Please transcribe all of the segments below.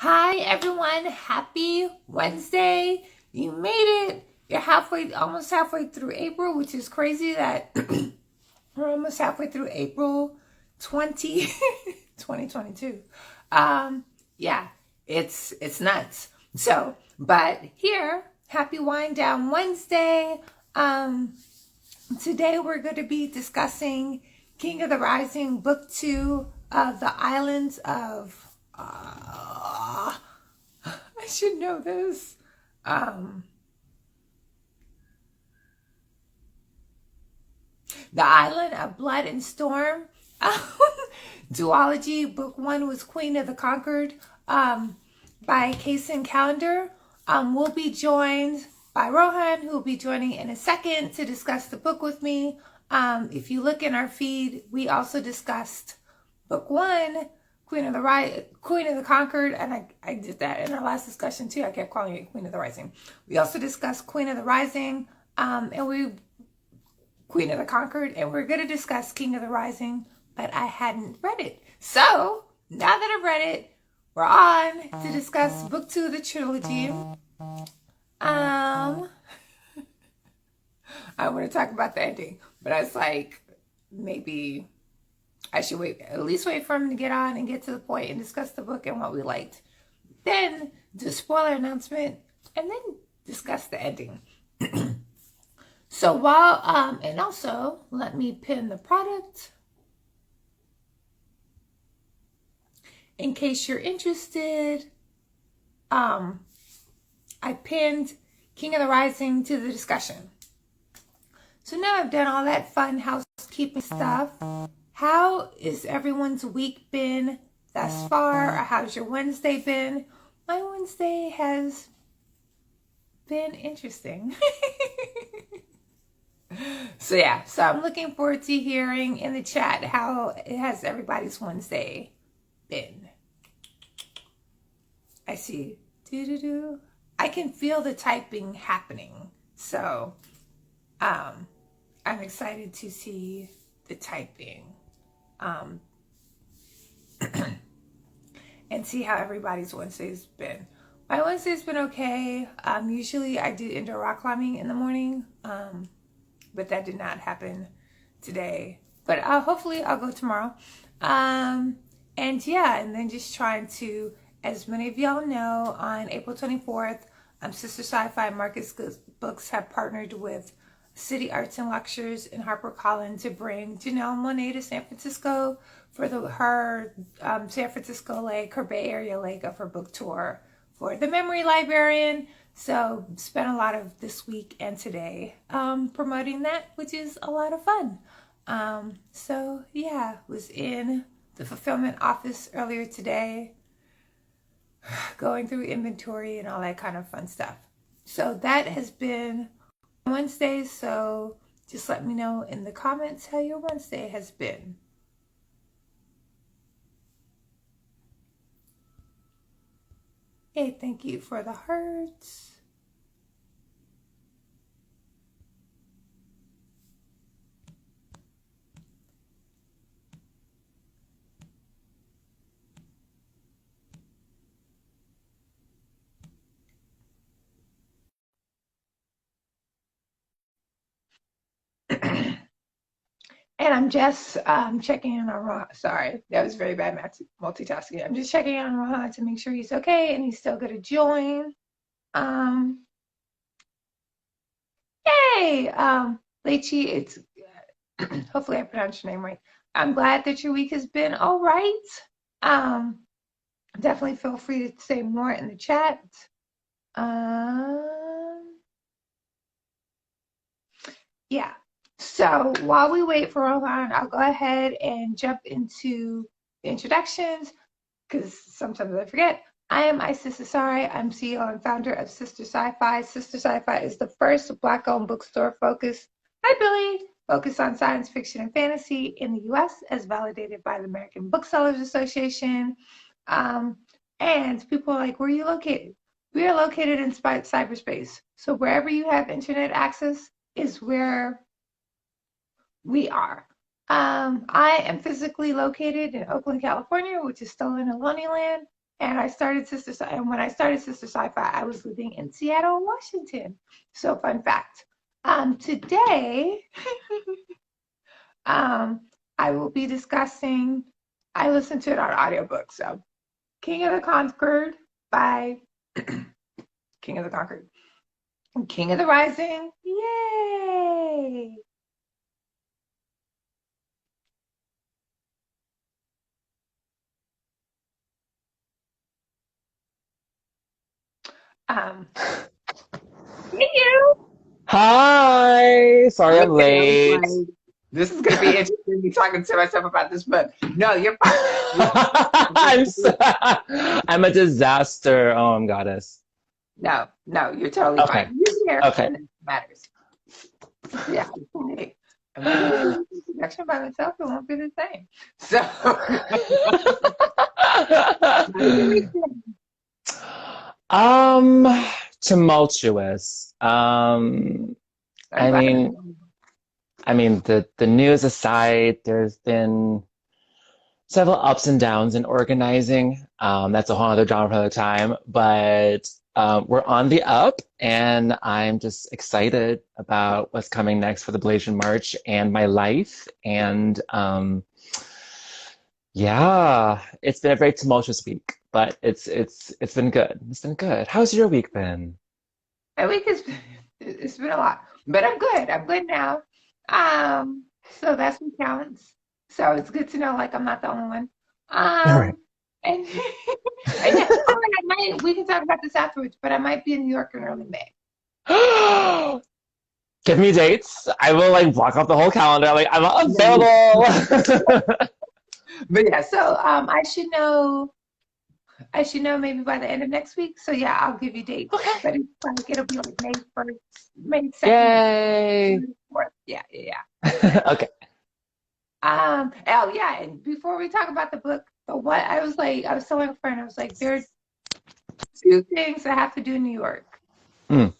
Hi everyone, happy Wednesday. You made it. You're almost halfway through April, which is crazy that we're almost halfway through April 20, 2022. Yeah, it's nuts. So, but here, happy wind down Wednesday. Um, Today we're going to be discussing King of the Rising, Book 2 of the Islands of I should know this. Um, the Island of Blood and Storm. Duology. Book 1 was Queen of the Conquered by Kason Calendar. We'll be joined by Rohan, who will be joining in a second to discuss the book with me. If you look in our feed, we also discussed Book 1, Queen of the Conquered, and I did that in our last discussion too. I kept calling it Queen of the Rising. We also discussed Queen of the Rising, Queen of the Conquered, and we're going to discuss King of the Rising, but I hadn't read it. So now that I've read it, we're on to discuss Book 2 of the trilogy. I want to talk about the ending, but I was like, maybe I should at least wait for him to get on and get to the point and discuss the book and what we liked. Then do a spoiler announcement and then discuss the ending. So and also let me pin the product in case you're interested. I pinned King of the Rising to the discussion. So now I've done all that fun housekeeping stuff. How is everyone's week been thus far? Or how's your Wednesday been? My Wednesday has been interesting. So I'm looking forward to hearing in the chat how has everybody's Wednesday been. I see. I can feel the typing happening. So I'm excited to see the typing. And see how everybody's Wednesday's been. My Wednesday's been okay. Usually I do indoor rock climbing in the morning, but that did not happen today. But hopefully I'll go tomorrow. And then just trying to, as many of y'all know, on April 24th, Sistah Scifi and Marcus Books have partnered with City Arts and Lectures in HarperCollins to bring Janelle Monáe to San Francisco for her San Francisco leg, her Bay Area leg of her book tour for The Memory Librarian. So spent a lot of this week and today promoting that, which is a lot of fun. Was in the fulfillment office earlier today, going through inventory and all that kind of fun stuff. So that has been Wednesday, so just let me know in the comments how your Wednesday has been. Hey, thank you for the hearts. And I'm just checking in on Rohan. Sorry, that was very bad multitasking. I'm just checking in on Rohan to make sure he's okay and he's still going to join. Yay! Lechi, it's hopefully I pronounced your name right. I'm glad that your week has been all right. Definitely feel free to say more in the chat. So while we wait for Rohan, I'll go ahead and jump into the introductions because sometimes I forget. I am Sistah Scifi. I'm CEO and founder of Sistah Scifi. Sistah Scifi is the first Black-owned bookstore focused on science fiction and fantasy in the U.S. as validated by the American Booksellers Association. And people are like, where are you located? We are located in cyberspace. So wherever you have internet access is where we are. I am physically located in Oakland, California, which is still in Aloni land, And I started and when I started Sistah Scifi, I was living in Seattle, Washington. So fun fact. Today, I will be discussing, I listened to it on audiobook, so King of the Conquered by King of the Conquered. King of the Rising. Yay! Hey you. Hi, sorry I'm Okay, I was late. like, this is gonna be interesting. Me talking to myself about this book. No, you're fine. I'm a disaster. Oh, I'm goddess. No, you're totally Okay, fine. You're here, okay. and it matters. Yeah, I'm gonna do an introduction by myself. It won't be the same. So, how did your week been? Um, tumultuous. I'm I glad to mean, know. the news aside, there's been several ups and downs in organizing. That's a whole other genre for another time, but we're on the up, and I'm just excited about what's coming next for the Blasian March and my life. And yeah, it's been a very tumultuous week, but it's been good. It's been good. How's your week been? My week has been it's been a lot, but I'm good. I'm good now. So that's what counts. So it's good to know like I'm not the only one. All right. Um, and and yeah, we can talk about this afterwards, but I might be in New York in early May. Give me dates. I will like block off the whole calendar. Like I'm No. available. But yeah, so I should know maybe by the end of next week. So yeah, I'll give you dates. Okay. But it's like it'll be like May 1st, May 2nd, Yay. 4th. Yeah. Okay. Oh yeah, and before we talk about the book, but what I was like, I was telling a friend, I was like, there's two things I have to do in New York. Mm.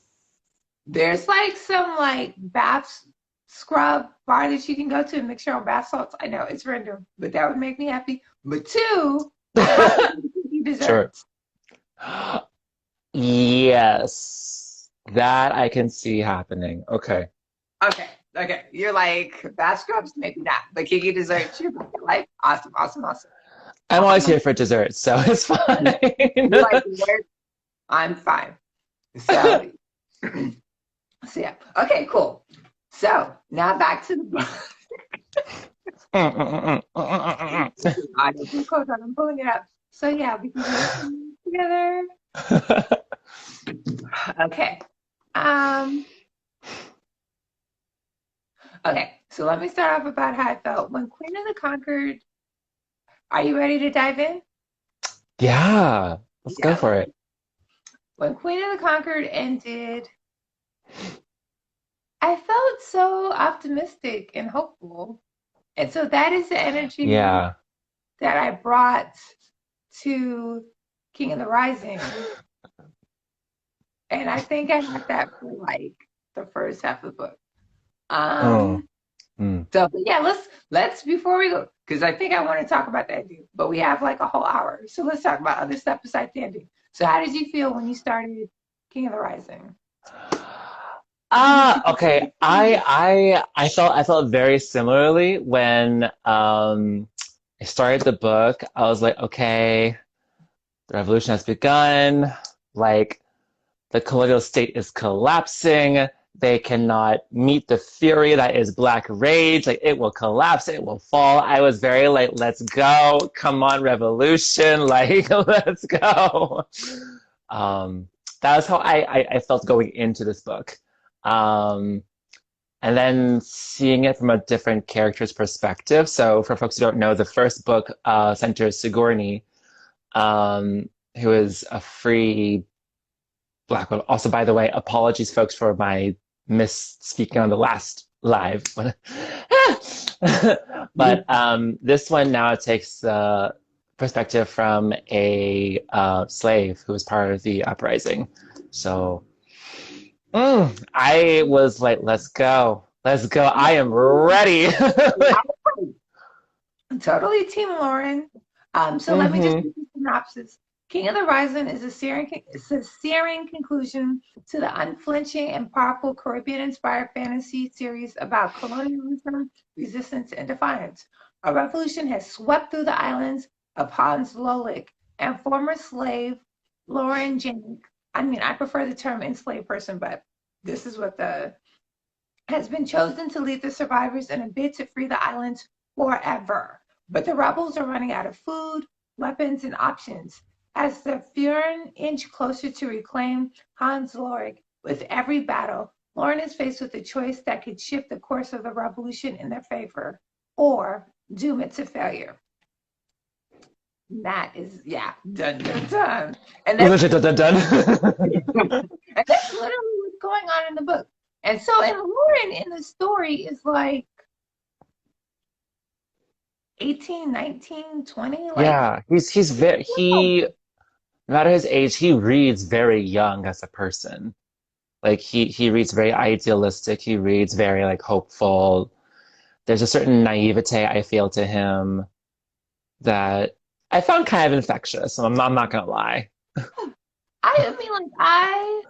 There's like some like bath scrub bar that you can go to and mix your own bath salts. I know it's random, but that would make me happy. But two, I have to eat Sure. desserts. Yes. That I can see happening. Okay. Okay. You're like bath scrubs, maybe not, but Kiki desserts. You're like awesome. I'm always here for dessert, so it's fine. You like dessert? I'm fine. So, so yeah. Okay, cool. So now back to the book. I don't think I'm pulling it up. So yeah, we can do it together. Okay. Um, okay. So let me start off about how I felt when Queen of the Conquered. Are you ready to dive in? Yeah, let's go Yeah. for it. When Queen of the Conquered ended, I felt so optimistic and hopeful. And so that is the energy Yeah. that I brought to King of the Rising. And I think I had that for like the first half of the book. Oh. Um, Mm. so but yeah, let's before we go, because I think I want to talk about the ending, but we have like a whole hour. So let's talk about other stuff besides the ending. So how did you feel when you started King of the Rising? Okay. I felt very similarly when I started the book. I was like, okay, the revolution has begun. Like the colonial state is collapsing. They cannot meet the fury that is black rage. Like it will collapse, it will fall. I was very like, let's go. Come on, revolution. Like, let's go. Um, that was how I felt going into this book. Um, and then seeing it from a different character's perspective. So for folks who don't know, the first book centers Sigourney, who is a free Black woman. Also, by the way, apologies, folks, for my misspeaking on the last live. But this one now takes the perspective from a slave who was part of the uprising. So I was like, let's go. Let's go. I am ready. Totally Team Lauren. So let me just hmm give you a synopsis. King of the Rising is a searing conclusion to the unflinching and powerful Caribbean-inspired fantasy series about colonialism, resistance, and defiance. A revolution has swept through the islands of Hans Lollik and former slave Loren Jannik. I mean, I prefer the term enslaved person, but this is what the has been chosen to lead the survivors in a bid to free the islands forever. But the rebels are running out of food, weapons, and options. As the Fjern inch closer to reclaim Hans Lollik, with every battle, Loren is faced with a choice that could shift the course of the revolution in their favor or doom it to failure. And that is, yeah, dun dun dun. And that's, Dun, dun, dun. and that's literally what's going on in the book. And so, and Loren in the story is like 18, 19, 20. Like, Yeah, he's very he no matter his age, he reads very young as a person. Like he reads very idealistic, he reads very like hopeful. There's a certain naivete I feel to him that I found kind of infectious. I'm not gonna lie. I mean, like,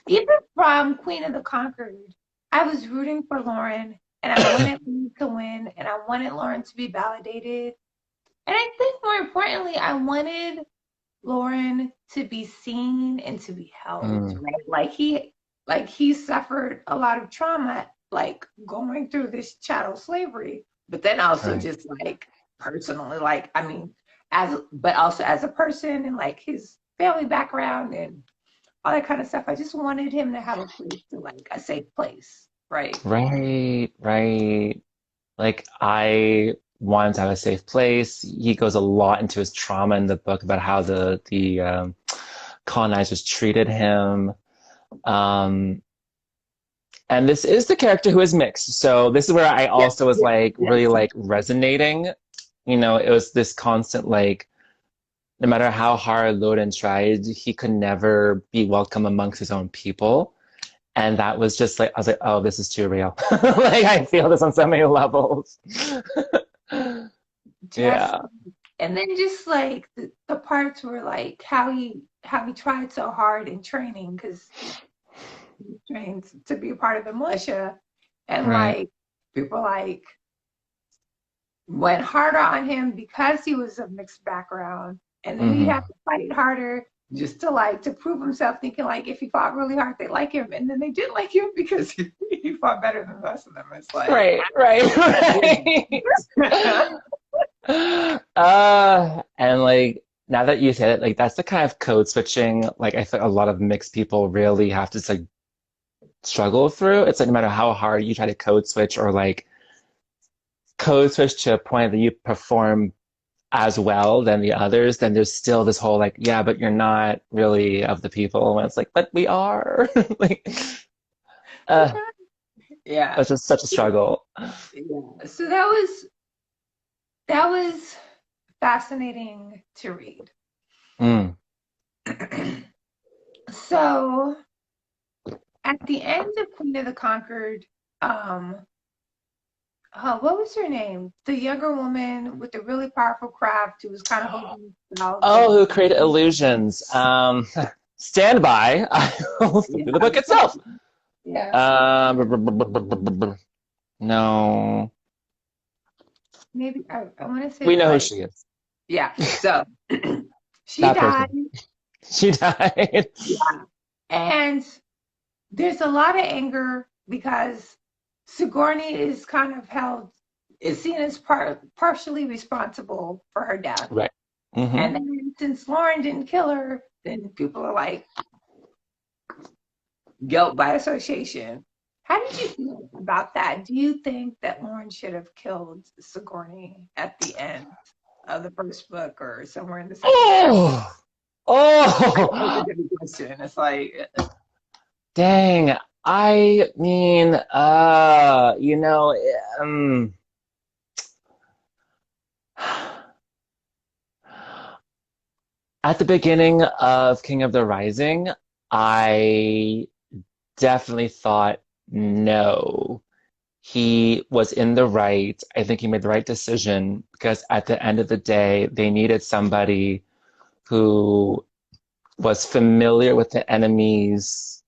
even from Queen of the Conquered, I was rooting for Loren and I wanted Loren to win and I wanted Loren to be validated. And I think more importantly, I wanted Loren to be seen and to be held, Mm, right? Like he suffered a lot of trauma, like going through this chattel slavery, but then also right. just like personally, like I mean, but also as a person and like his family background and all that kind of stuff. I just wanted him to have a place to like a safe place, right? Right, right. Like I wanted to have a safe place. He goes a lot into his trauma in the book about how the colonizers treated him. Um, and this is the character who is mixed. So this is where I Yes, also was yes, like really yes. like resonating. You know, it was this constant like no matter how hard Loden tried, he could never be welcome amongst his own people. And that was just like I was like, oh, this is too real. Like I feel this on so many levels. Just Yeah. and then just like the parts were like how he tried so hard in training because he trained to be a part of the militia and Right. like people like went harder on him because he was of mixed background and then he Hmm. had to fight harder just to like to prove himself thinking like if he fought really hard they like him and then they didn't like him because he fought better than the rest of them. It's like Right, right, right. And like now that you said it, like that's the kind of code switching like I think a lot of mixed people really have to like struggle through. It's like no matter how hard you try to code switch or like code switch to a point that you perform as well than the others, then there's still this whole like, yeah, but you're not really of the people. And it's like, but we are. Like, uh, yeah. it's just such a struggle. Yeah. So that was fascinating to read. Mm. So at the end of Queen of the Conquered, um, what was her name? The younger woman with the really powerful craft who was kind of holding spells Oh, and who created illusions? Stand by. I will yeah, do the book itself. yeah, No, maybe I want to say we it's know who like she is. yeah. So she That died. person. She died. Yeah, and there's a lot of anger because Sigourney is kind of held is seen as partially responsible for her death. Right. Hmm. And then since Loren didn't kill her, then people are like guilt by association. How did you feel about that? Do you think that Loren should have killed Sigourney at the end of the first book or somewhere in the second book? Oh, I know it's a oh, good question. It's like, dang. I mean, at the beginning of King of the Rising, I definitely thought no. he was in the right. I think he made the right decision because at the end of the day, they needed somebody who was familiar with the enemy's,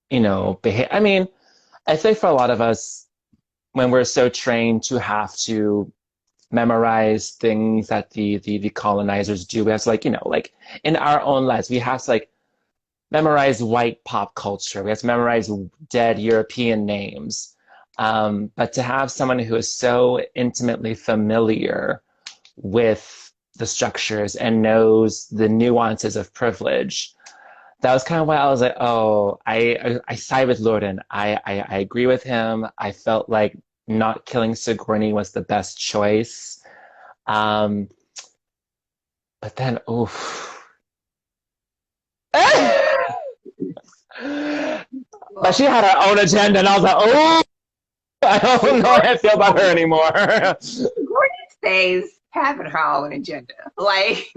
behavior. I mean, I think for a lot of us, when we're so trained to have to memorize things that the colonizers do, we have to like in our own lives, we have to like memorize white pop culture. We have to memorize dead European names. But to have someone who is so intimately familiar with the structures and knows the nuances of privilege, that was kind of why I was like, oh, I side with Loren. I agree with him. I felt like not killing Sigourney was the best choice. But then, oof. But she had her own agenda, and I was like, oh, I don't know how I feel about her anymore. Sigourney stays having her own agenda. Like,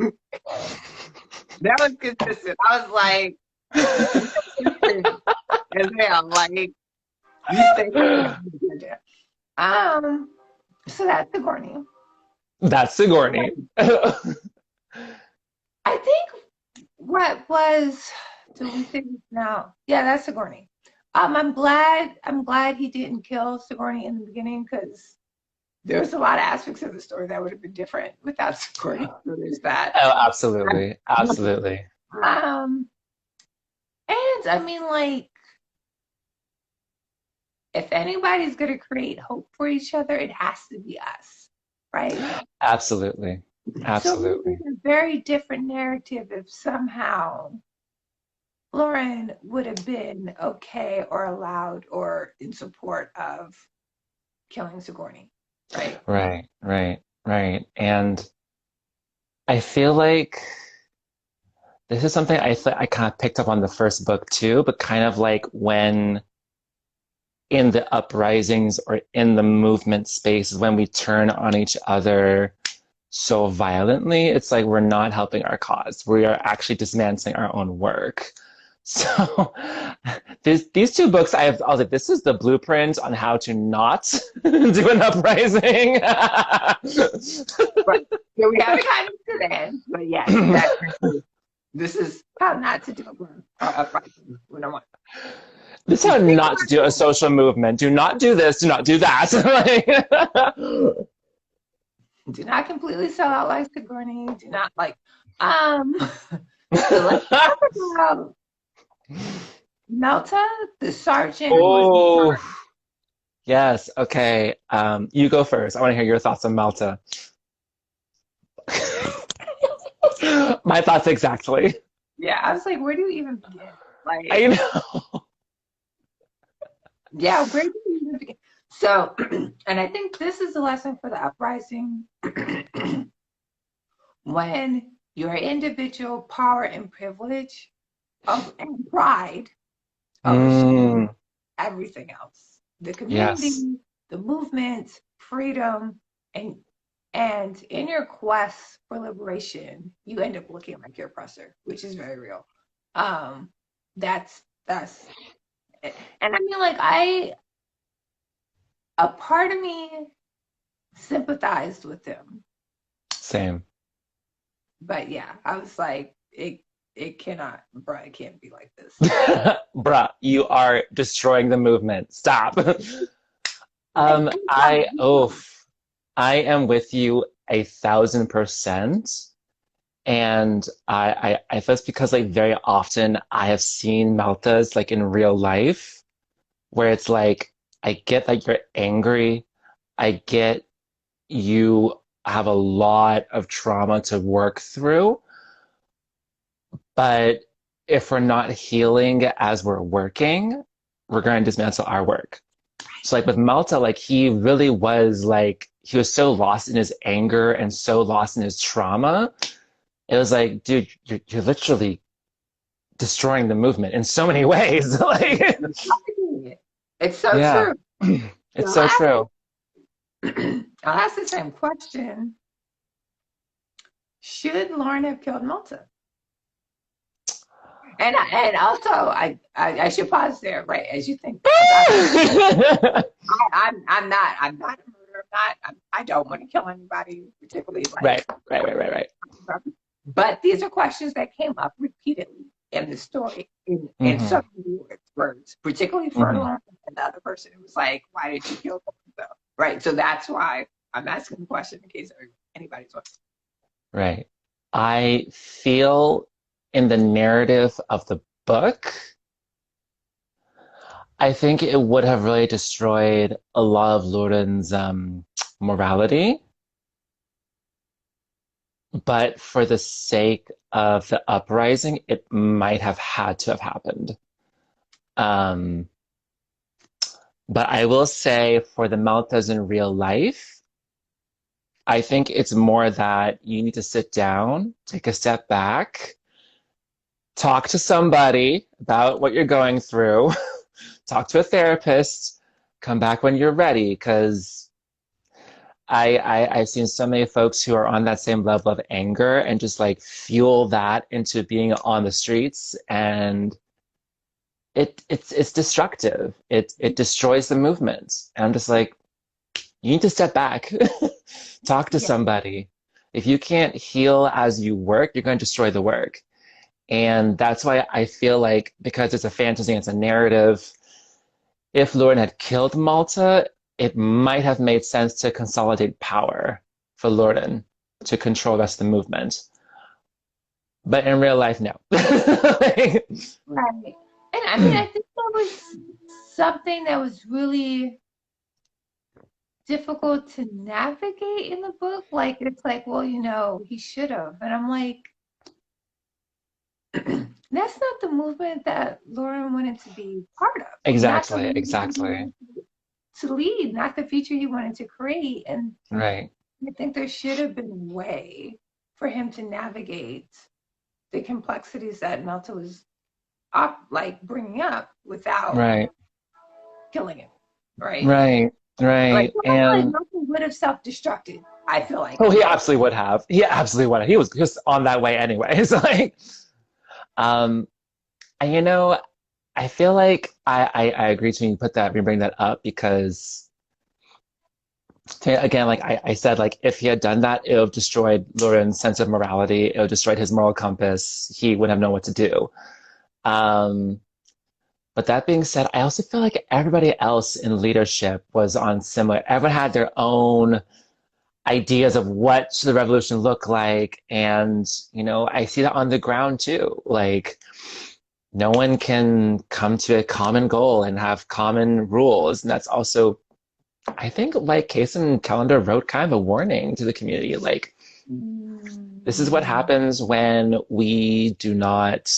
that was consistent. I was like, as hell. Like, you stay having your own agenda. So that's Sigourney. That's Sigourney. I think what was, do we say this now? Yeah, that's Sigourney. I'm glad he didn't kill Sigourney in the beginning because there's a lot of aspects of the story that would have been different without Sigourney. So there's that. Oh, absolutely. Absolutely. And I mean, like, if anybody's going to create hope for each other, it has to be us, right? Absolutely. Absolutely. So it's a very different narrative if somehow Loren would have been okay or allowed or in support of killing Sigourney, right? Right. And I feel like this is something I kind of picked up on the first book too, but kind of like when in the uprisings or in the movement space, when we turn on each other so violently, it's like we're not helping our cause. We are actually dismantling our own work. So these two books, I was like, this is the blueprint on how to not do an uprising. Right. So we haven't gotten to that, but yes, this is how not to do a uprising. This is how not to do a social movement. Do not do this. Do not do that. Do not completely sell out like Sigourney. Do not like. So let's talk about Melta, the sergeant. Oh, yes. Okay. You go first. I want to hear your thoughts on Melta. My thoughts exactly. Yeah, I was like, where do you even begin? Like, I know. Yeah, where do you even begin? So, and I think this is the lesson for the uprising. When your individual power and privilege and pride overshadow everything else. The community, Yes. the movement, freedom, and in your quest for liberation, you end up looking like your oppressor, which is very real. That's and I mean, like, a part of me sympathized with him. Same. But yeah, I was like, it cannot, bruh, it can't be like this. Bruh, you are destroying the movement. Stop. I am with you 1,000%. And I that's because like very often I have seen Maltas like in real life where it's like I get that you're angry. I get you have a lot of trauma to work through. But if we're not healing as we're working, we're going to dismantle our work. So like with Malta, like he really was like, he was so lost in his anger and so lost in his trauma. It was like, dude, you're literally destroying the movement in so many ways. Like, it's so true. It's so true. I'll ask the same question. Should Loren have killed Malta? And also I should pause there, right? As you think about this, I'm not a murderer. I don't want to kill anybody, particularly like. Right, right, right, right, right. But these are questions that came up repeatedly in the story in Mm-hmm, so many words, particularly for mm-hmm, Loren and the other person who was like, "Why did you kill them?" Right. So that's why I'm asking the question in case anybody's wondering. right. I feel in the narrative of the book, I think it would have really destroyed a lot of Loren's morality, but for the sake of the uprising, it might have had to have happened. Um, but I will say for the Maltas in real life, I think it's more that you need to sit down, take a step back, talk to somebody about what you're going through, talk to a therapist, come back when you're ready, because I've seen so many folks who are on that same level of anger and just like fuel that into being on the streets, and it's destructive. It destroys the movement. And I'm just like, you need to step back, talk to Yeah. somebody. If you can't heal as you work, you're going to destroy the work. And that's why I feel like because it's a fantasy, it's a narrative, if Loren had killed Malta, it might have made sense to consolidate power for Loren to control the rest of the movement. But in real life, no. Like, Right. And I mean, I think that was something that was really difficult to navigate in the book. Like, it's like, well, he should have. And I'm like, that's not the movement that Loren wanted to be part of, not the exactly, movement he exactly. wanted to lead, not the future he wanted to create. And Right, I think there should have been a way for him to navigate the complexities that Melta was like bringing up without right, killing him, right? right, Like, right. like And Melta would have self-destructed, I feel like, oh, in the he book. absolutely would have. He absolutely would have. He was just on that way anyway. It's like, um, and I feel like I agree to when you put that, when you bring that up, because again, like I said, like if he had done that, it would have destroyed Loren's sense of morality. It would have destroyed his moral compass. He wouldn't have known what to do. Um, but that being said, I also feel like everybody else in leadership was on similar. Everyone had their own ideas of what should the revolution look like, and I see that on the ground too. Like no one can come to a common goal and have common rules, and that's also I think like Case and Calendar wrote kind of a warning to the community, like this is what Mm, happens when we do not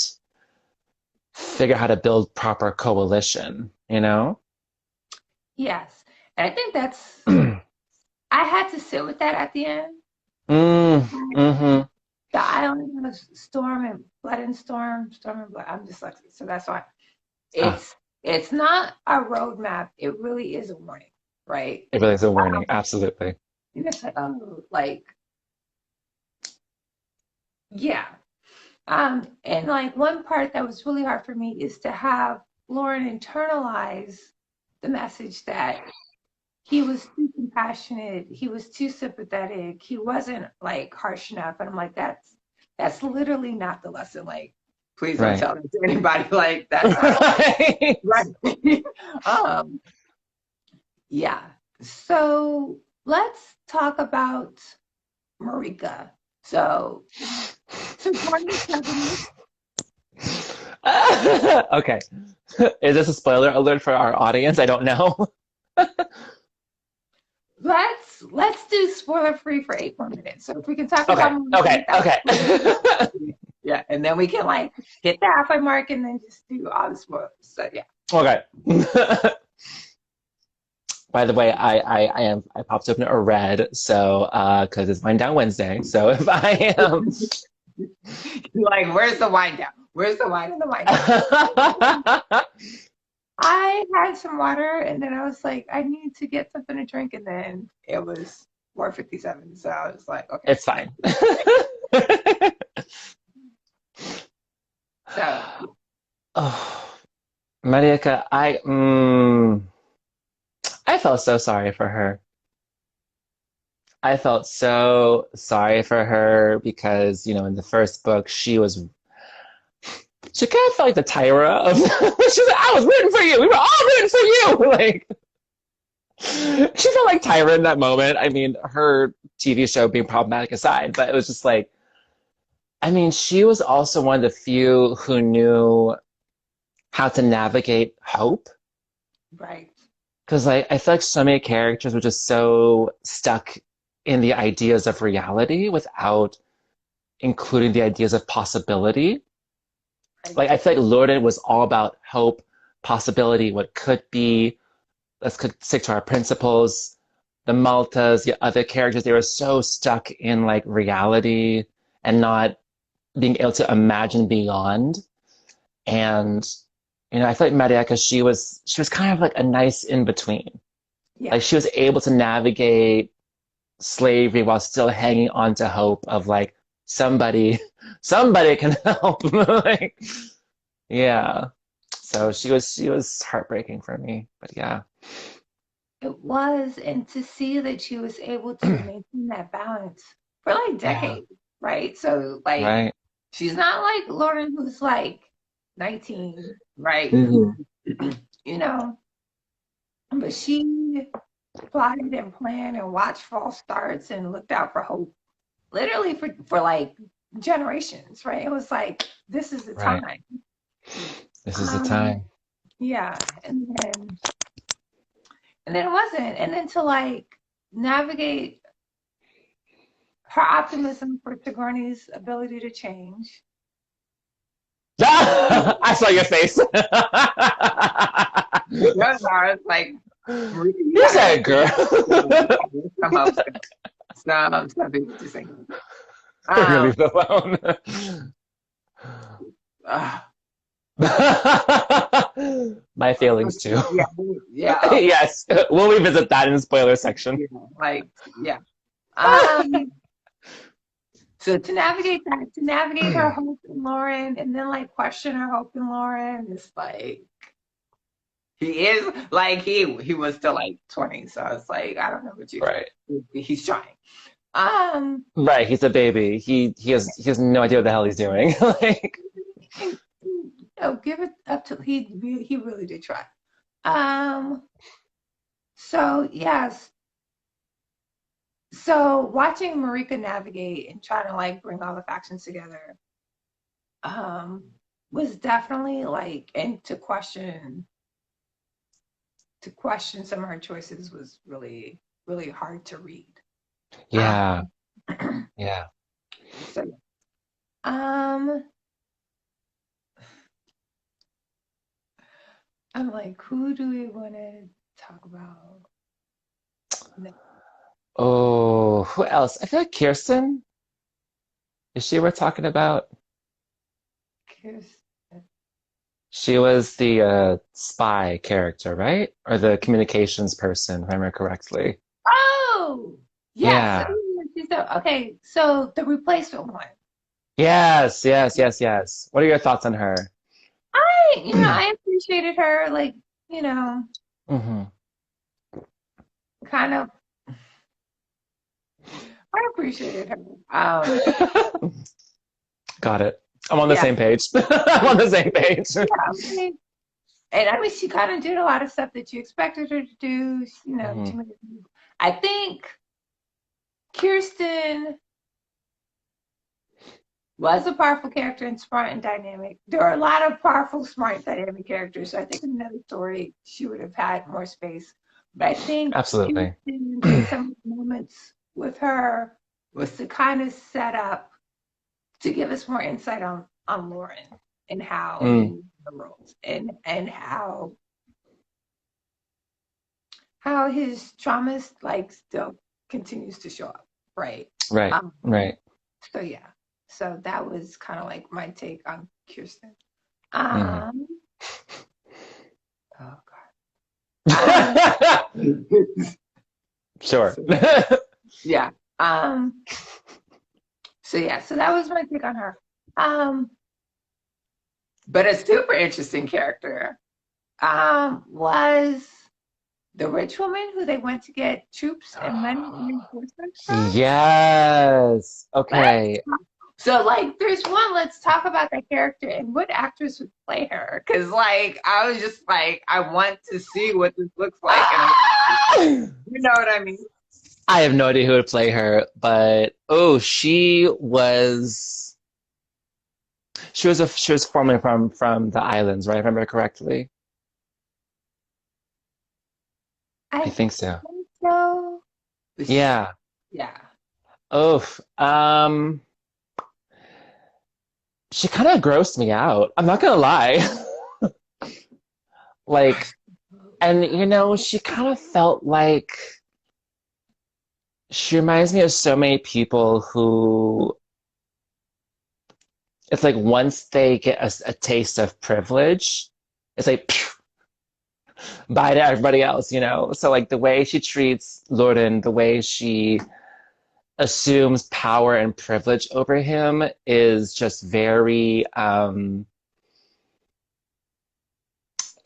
figure out how to build proper coalition, you know? yes. And I think I had to sit with that at the end. Mm-hmm. The island was Storm and Blood and Storm and Blood. I'm dyslexic, so that's why Ah, it's not a roadmap. It really is a warning, right? it really is a warning. Absolutely. And it's like, oh, like, yeah. And like one part that was really hard for me is to have Loren internalize the message that he was too compassionate, he was too sympathetic, he wasn't like harsh enough. And I'm like, that's literally not the lesson. Like, please don't Right. tell that to anybody. Like, that's not Right. right. um, yeah. So let's talk about Marika. So, 2007. Okay. Is this a spoiler alert for our audience? I don't know. Let's do spoiler free for 8 more minutes. So if we can talk Okay. about Okay. Marika, Okay. yeah, and then we can like hit the halfway mark and then just do all the spoilers. So yeah. Okay. By the way, I popped open a red, so because it's Wind Down Wednesday. So if I am Like, where's the wind down? Where's the wine in the wine down? I had some water and then I was like, I need to get something to drink, and then it was 4:57. So I was like, okay. it's fine. So Oh, Marieka, I felt so sorry for her. I felt so sorry for her because, in the first book, she kind of felt like the Tyra of, she was like, I was rooting for you. We were all rooting for you. Like, she felt like Tyra in that moment. I mean, her TV show being problematic aside, but it was just like, I mean, she was also one of the few who knew how to navigate hope. right, Because like I feel like so many characters were just so stuck in the ideas of reality without including the ideas of possibility. right, Like I feel like Loren was all about hope, possibility, what could be. Let's stick to our principles. The Maltas, the other characters, they were so stuck in like reality and not being able to imagine beyond. And I feel like Mariaka, she was kind of like a nice in between. yeah, Like she was able to navigate slavery while still hanging on to hope of like somebody somebody can help. Like, yeah. So she was heartbreaking for me. But yeah. it was, and to see that she was able to maintain that balance for like Yeah. decades, right? So like, Right. she's not like Lauren, who's like 19, right? Hmm. You know, but she plotted and planned and watched false starts and looked out for hope, literally for like generations, right? It was like, this is the Right. time. This is the Um, time. yeah, and then it wasn't, and then to like navigate her optimism for Sigourney's ability to change. I saw your face. Yeah, I was like, really, you You gotta said, girl. come up with something to say. We're gonna Um, leave it alone. uh, My feelings too. yeah, yeah, Yes, we'll revisit that in the spoiler section. yeah, like, yeah. Um, so to navigate that, to navigate her hope in Lauren, and then like question her hope in Lauren, is like he is like he was still like 20, so it's like I don't know what you expect. Right. He's trying. Um, Right, he's a baby. He has no idea what the hell he's doing. Like, and, give it up to he really did try. Um, so yes, so watching Marika navigate and trying to like bring all the factions together, um, was definitely like, and to question some of her choices was really really hard to read. yeah, Um, yeah. so um, I'm like, who do we want to talk about next? Oh, who else? I feel like Kirsten. Is she worth talking about? She was the spy character, right? Or the communications person, if I remember correctly. Oh, yes. Yeah. Okay, so the replacement one. Yes, yes, yes, yes. What are your thoughts on her? I appreciated her, like, you know, Hmm. kind of, I appreciated her. Um, Got it. I'm on the yeah, same page. I'm on the same page. yeah. And I mean, she kind of did a lot of stuff that you expected her to do. Hmm. I think Kirsten was a powerful character and smart and dynamic. There are a lot of powerful, smart, dynamic characters. So I think in another story, she would have had more space. But I think Absolutely. Kirsten and some of the moments with her was to kind of set up to give us more insight on Loren and how he Mm, moves the roles and how his traumas like still continues to show up, right? right, Um, right. so yeah, so that was kind of like my take on Kirsten. Hmm. Um, oh God. Sure. So, yeah. Um, so yeah, so that was my take on her. Um, But a super interesting character was the rich woman who they went to get troops and money and reinforcements from. Yes. Let's Okay. So, like, there's one, let's talk about that character and what actress would play her. Because, like, I was just like, I want to see what this looks like. And I you know what I mean? have no idea who would play her, but oh, she was formerly from the islands, right? If I remember correctly. I I think so. think so. Yeah. Yeah. Oh, she kind of grossed me out. I'm not gonna lie. Like, and she kind of felt like she reminds me of so many people who it's like once they get a taste of privilege, it's like phew, bye to everybody else. So like the way she treats Loren, the way she assumes power and privilege over him is just very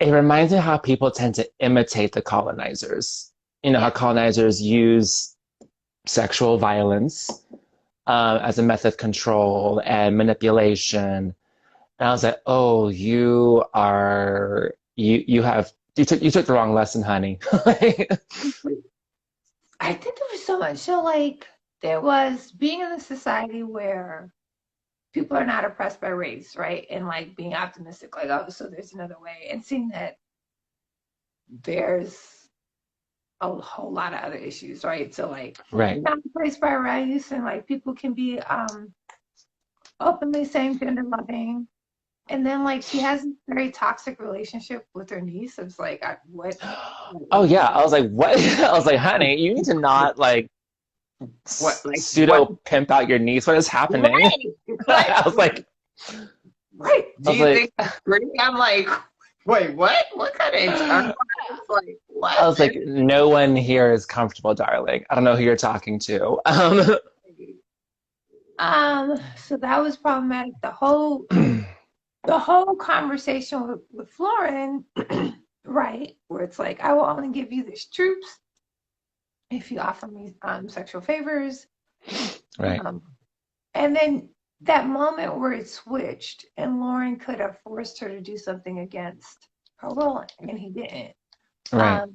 it reminds me of how people tend to imitate the colonizers. How colonizers use sexual violence as a method of control and manipulation. And I was like, oh, you took the wrong lesson, honey. I think there was so much. So, like, there was being in a society where people are not oppressed by race, right? And, like, being optimistic, like, oh, so there's another way. And seeing that there's a whole lot of other issues, right? So, like, Right. not oppressed by race, and, like, people can be openly same gender loving. And then, like, she has this very toxic relationship with her niece. It's like, what? Oh yeah, I was like, what? I was like, honey, you need to not like What? Like, what? pseudo pimp out your niece. What is happening? Right. Like, I was like, right. I Do was you like, think that's great? I'm like, wait, what? What kind of internal? Like, I what? was like, no one here is comfortable, darling. I don't know who you're talking to. So that was problematic. The whole conversation with Florin, right, where it's like, I will only give you these troops if you offer me sexual favors. Right, Um, and then that moment where it switched and Lauren could have forced her to do something against her will, and he didn't. right.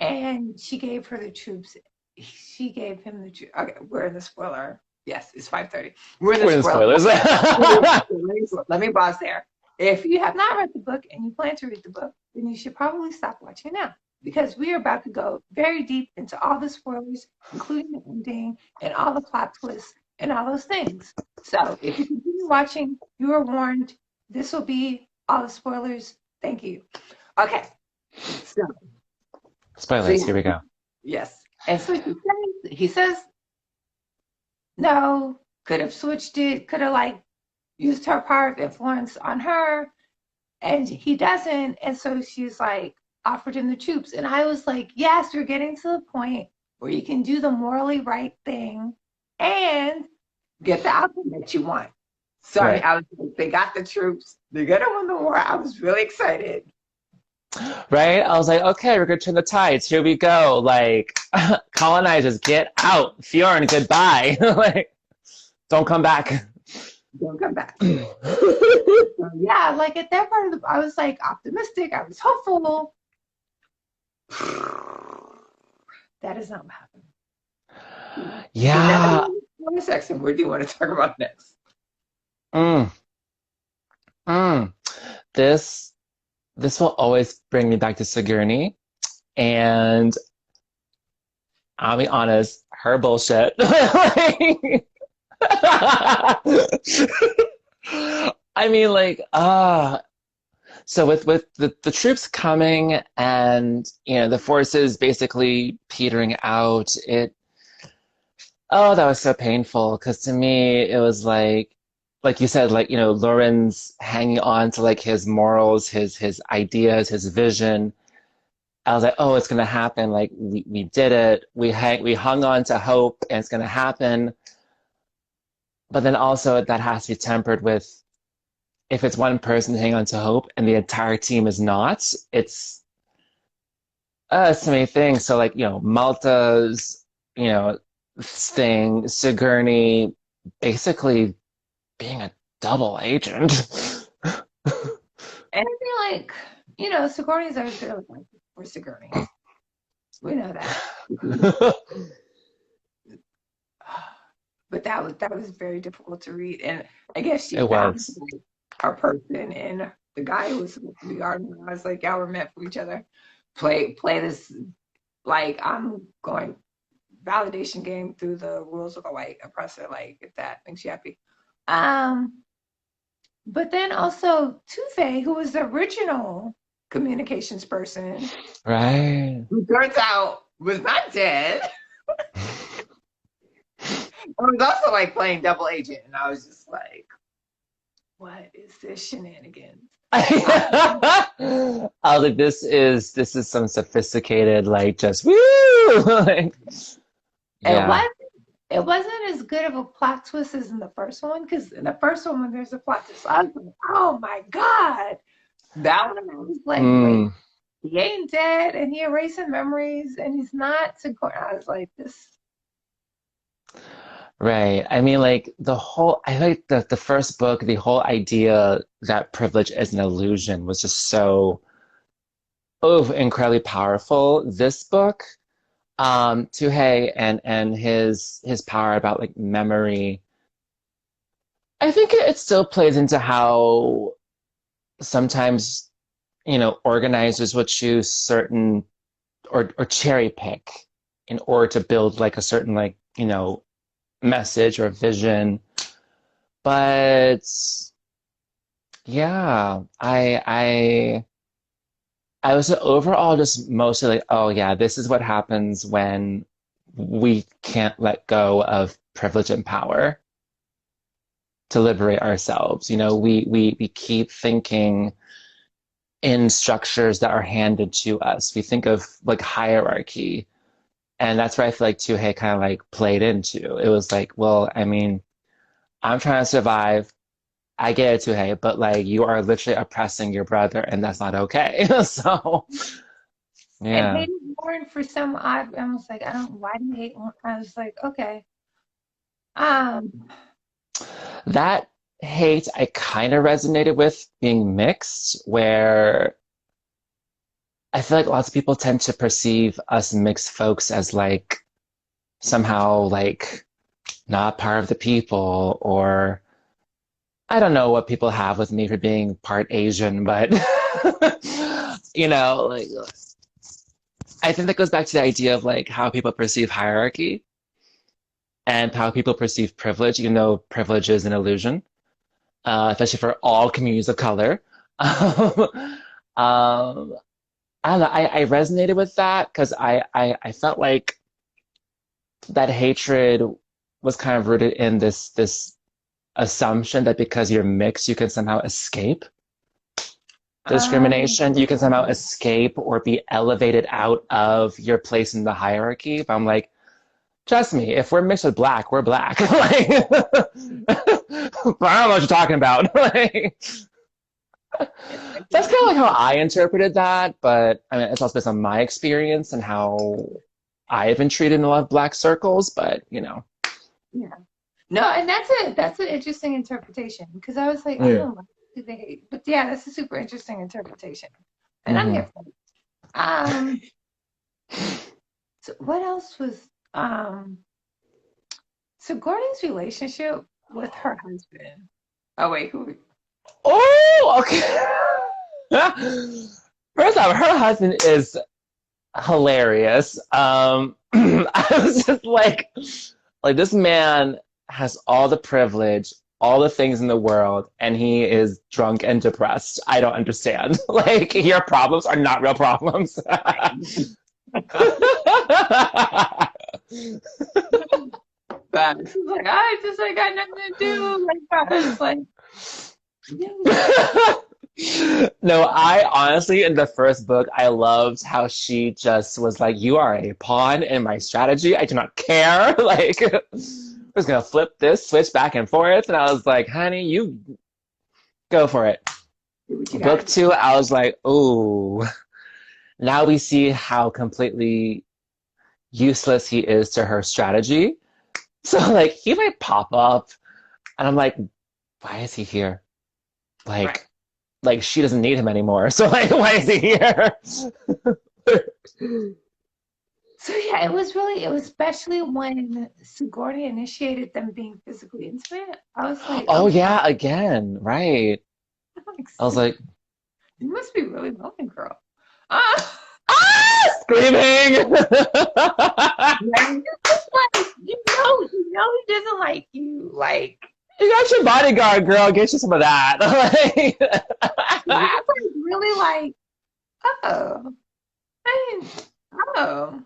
And she gave her the troops. She gave him the troops. Okay, we're in the spoiler. Yes, it's 5:30. We're in the We're in the spoiler. spoilers. Let me pause there. If you have not read the book and you plan to read the book, then you should probably stop watching now because we are about to go very deep into all the spoilers, including the ending and all the plot twists and all those things. So if you continue watching, you are warned. This will be all the spoilers. Thank you. Okay. So, Spoilers, here we go. yes. And so he says no, could have switched it, could have like used her power of influence on her, and he doesn't. And so she's like offered him the troops. And I was like, yes, you're getting to the point where you can do the morally right thing and get the outcome that you want. Sorry, Right. I was like, they got the troops, they're gonna win the war. I was really excited. Right? I was like, okay, we're gonna turn the tides. Here we go. Like, colonizers, get out. Fjorn, goodbye. Like, don't come back. Don't come back. So, yeah, like at that part of I was like optimistic, I was hopeful. That is not what happened. So now Yeah. we're in the section. What do you want to talk about next? Mm, mm. This this will always bring me back to Sigourney, and I'll be honest, her bullshit. I mean, like, so with the troops coming and the forces basically petering out, that was so painful because to me it was like you said, like Loren's hanging on to like his morals, his ideas, his vision. I was like, oh, it's gonna happen. Like we did it. We hung on to hope, and it's gonna happen. But then also that has to be tempered with if it's one person hanging on to hope and the entire team is not, it's so many things. So like, Malta's, thing, Sigourney basically being a double agent. And I feel like, Sigourney's always been like, we're Sigourney. We know that. But that was very difficult to read. And I guess she It found was. like, her person and the guy who was supposed to be Arden. I was like, y'all were meant for each other. Play this like I'm going validation game through the rules of a white oppressor, like if that makes you happy. Um, but then also Tuve, who was the original communications person, Right. who turns out was not dead. I was also like playing double agent, and I was just like, what is this shenanigans? I was like, this is some sophisticated, like just woo. Like, It yeah. was it wasn't as good of a plot twist as in the first one, because in the first one when there's a plot twist, I was like, oh my God. That one I was like, wait, Mm, he ain't dead and he erasing memories and he's not Sigourney. I was like, this. right. I mean, like I like the first book, the whole idea that privilege is an illusion was just so incredibly powerful. This book, Tuhei and his power about like memory, I think it still plays into how sometimes, organizers will choose certain or cherry pick in order to build like a certain like, message or vision. But yeah, I was overall just mostly like, oh yeah, this is what happens when we can't let go of privilege and power to liberate ourselves. We keep thinking in structures that are handed to us. We think of like hierarchy. And that's where I feel like Tuhei kind of like played into. It was like, well, I mean, I'm trying to survive. I get it, Tuhei, but like you are literally oppressing your brother, and that's not okay. So, And yeah. hated Lauren for some odd. I was like, I don't. Why do you hate Lauren? I was like, okay. Um, That hate I kind of resonated with being mixed, where I feel like lots of people tend to perceive us mixed folks as like somehow like not part of the people, or I don't know what people have with me for being part Asian, but like I think that goes back to the idea of like how people perceive hierarchy and how people perceive privilege, even though privilege is an illusion, especially for all communities of color. Um, I don't know. I resonated with that because I felt like that hatred was kind of rooted in this assumption that because you're mixed, you can somehow escape um, discrimination. You can somehow escape or be elevated out of your place in the hierarchy. But I'm like, trust me, if we're mixed with black, we're black. Like, but I don't know what you're talking about. Like, that's kind of like how I interpreted that. But I mean, it's also based on my experience and how I have been treated in a lot of black circles. But yeah. No, and that's an interesting interpretation because I was like, I yeah. don't know, do they hate? But yeah, that's a super interesting interpretation, and I'm Hmm. here for it. Um, so what else was so Gordon's relationship with her husband? Oh wait, who? Oh, okay. First off, her husband is hilarious. I was just like this man has all the privilege, all the things in the world, and he is drunk and depressed. I don't understand. Like your problems are not real problems. But she's like, I just like got nothing to do. Like I was like, No, I honestly, in the first book, I loved how she just was like, "You are a pawn in my strategy. I do not care." Like, we're just gonna flip this switch back and forth. And I was like, "Honey, Go for it. Do what you gotta Book do. two, I was like, ooh, now we see how completely useless he is to her strategy. So like he might pop up and I'm like, why is he here? Right. Like she doesn't need him anymore. So like why is he here? So yeah, it was especially when Sigourney initiated them being physically intimate. I was like, Oh oh, yeah, again, right. like, I was like, you must be really lonely, girl. Ah, ah, screaming. man, you're just like, you know he doesn't like you. Like, You got your bodyguard, girl. Get you some of that. you're just like really like, oh, I mean, oh,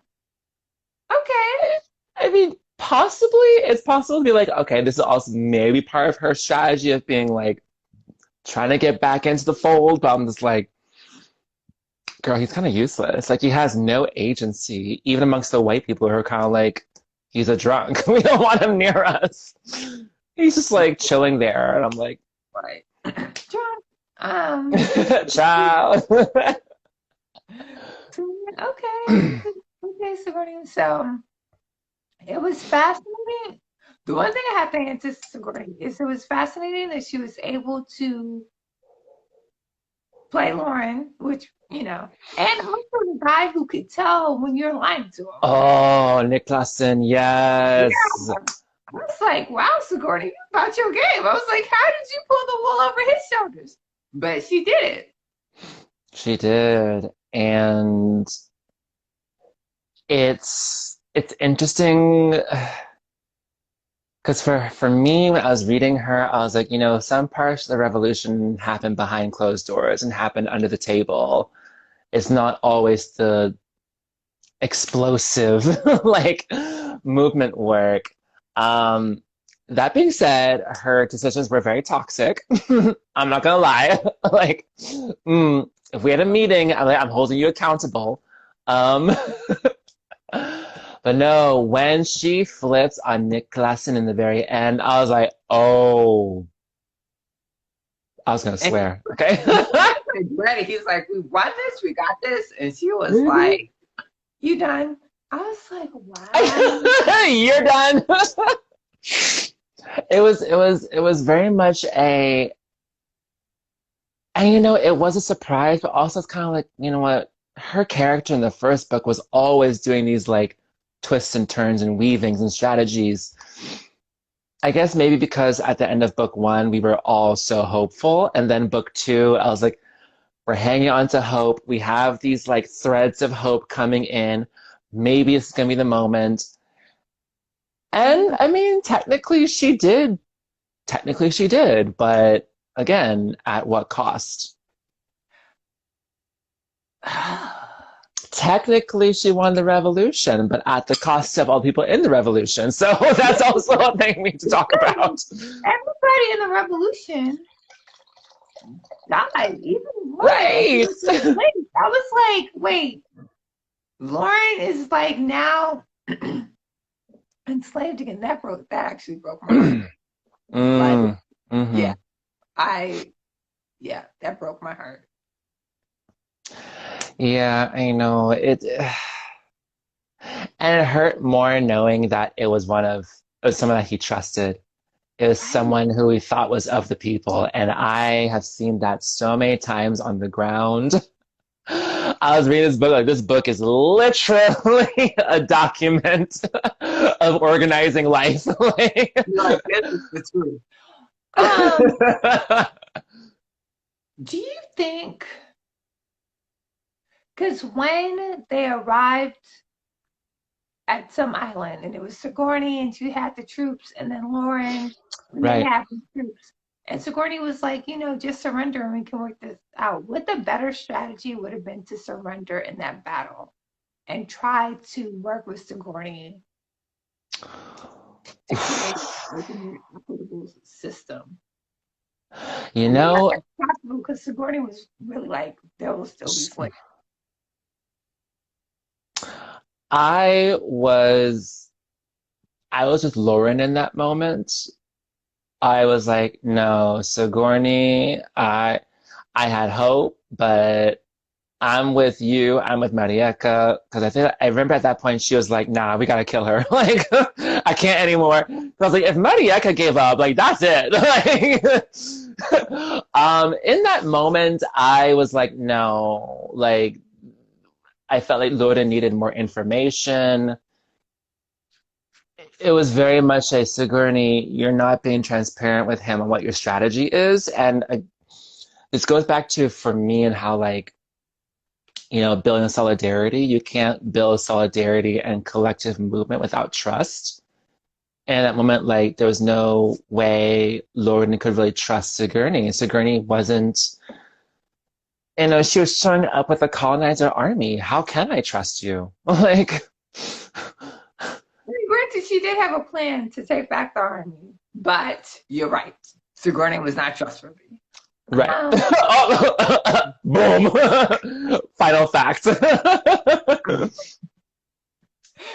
okay. I mean, possibly it's possible to be like, okay, this is also maybe part of her strategy of being like trying to get back into the fold, but I'm just like, girl, he's kind of useless. Like he has no agency, even amongst the white people who are kind of like, he's a drunk. We don't want him near us. He's just like chilling there, and I'm like, Right. John, um, child. okay, okay, Sigourney. So it was fascinating. The one thing I have to answer Sigourney is it was fascinating that she was able to play Loren, which, and also the guy who could tell when you're lying to him. Oh, Nicklason, yes. Yeah. I was like, wow, Sigourney, you about your game. I was like, how did you pull the wool over his shoulders? But she did it. She did. And it's interesting because for me when I was reading her, I was like, some parts of the revolution happened behind closed doors and happened under the table. It's not always the explosive like movement work. Um, that being said, her decisions were very toxic. I'm not gonna lie. Like, if we had a meeting, I'm holding you accountable. Um, but no, when she flips on Nick Klassen in the very end, I was like, oh, I was gonna And swear. Okay. ready. He was like, we won this, we got this. And she was Mhm. like, you done? I was like, wow. You're done. It was very much it was a surprise, but also it's kind of like, you know what? Her character in the first book was always doing these like twists and turns and weavings and strategies. I guess maybe because at the end of book one, we were all so hopeful. And then book two, I was like, we're hanging on to hope. We have these like threads of hope coming in. Maybe it's going to be the moment. And I mean, technically she did. Technically she did. But again, at what cost? Technically she won the revolution, but at the cost of all people in the revolution. So that's also a thing we need to talk about. Everybody in the revolution died, even Lauren. Right. I was like, wait, Lauren is like now enslaved again. That actually broke my heart. Like, Mm-hmm. yeah, I, yeah, that broke my heart. Yeah, I know. And it hurt more knowing that it was someone that he trusted. It was Right. someone who he thought was of the people. And I have seen that so many times on the ground. I was reading this book, like this book is literally a document of organizing life. You're like, this is the truth. Um, do you think, because when they arrived at some island and it was Sigourney and she had the troops and then Lauren and they Right. had the troops. And Sigourney was like, just surrender and we can work this out. What the better strategy would have been to surrender in that battle and try to work with Sigourney to create like a more equitable system. You I know know, that's possible because Sigourney was really like, there will still be slaves. I was I was with Lauren in that moment. I was like, no, Sigourney, I had hope, but I'm with you. I'm with Marieka because I remember at that point she was like, "Nah, we gotta kill her. Like, I can't anymore." So I was like, "If Marieka gave up, like that's it." Like, in that moment, I was like, "No." Like, I felt like Loden needed more information. It was very much a Sigourney. You're not being transparent with him on what your strategy is, and this goes back to for me and how like building solidarity. You can't build solidarity and collective movement without trust. And at that moment, like there was no way Loren could really trust Sigourney. Sigourney wasn't, she was showing up with a colonizer army. How can I trust you? Like, Granted, she did have a plan to take back the army, but you're right. Sigourney was not trustworthy. right. Um, Boom. Final fact. and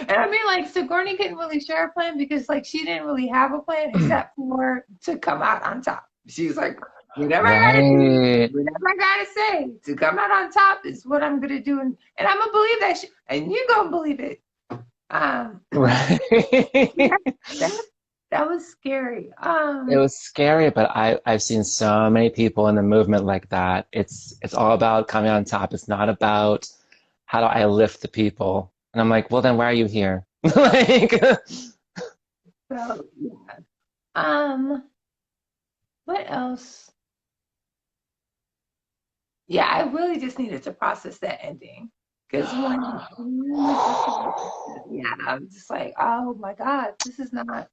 I mean, like, Sigourney couldn't really share a plan because, like, she didn't really have a plan except for to come out on top. She was like, whatever I gotta do, Right. whatever I gotta say to come out on top is what I'm gonna do, and I'm gonna believe that, and you're gonna believe it. Right. that, that was scary. It was scary, but I've seen so many people in the movement like that. It's all about coming on top. It's not about how do I lift the people. And I'm like, well, then why are you here? Like, So yeah. Um, what else? Yeah, I really just needed to process that ending because when we first started, yeah, I was just like, oh my God, this is not.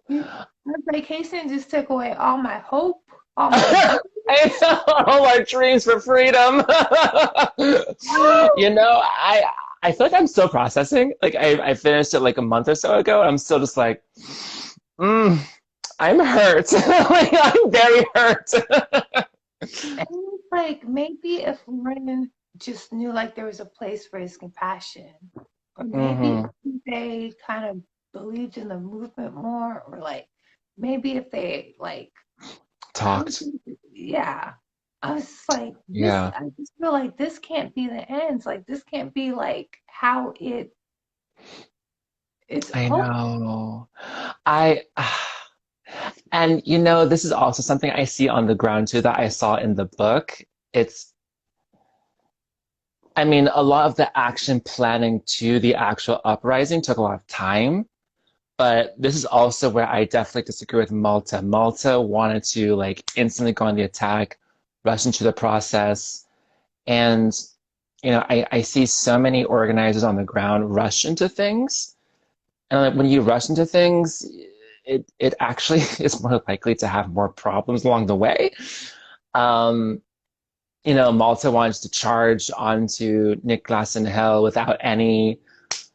My vacation just took away all my hope, all my dreams. I know all our dreams for freedom. I feel like I'm still processing. Like I finished it like a month or so ago. And I'm still just like, mm, I'm hurt. Like I'm very hurt. And it's like maybe if Ronan just knew like there was a place for his compassion, or maybe Hmm. if they kind of believed in the movement more, or like maybe if they like, I was, Talked. yeah, I was just like this. Yeah, I just feel like this can't be the end. Like this can't be like how it's I hope. know. I and this is also something I see on the ground too that I saw in the book. It's I mean, a lot of the action planning to the actual uprising took a lot of time, but this is also where I definitely disagree with Malta. Malta wanted to like instantly go on the attack, rush into the process, and I see so many organizers on the ground rush into things. And like, when you rush into things, it actually is more likely to have more problems along the way. Um, Malta wants to charge onto Niklas and Hell without any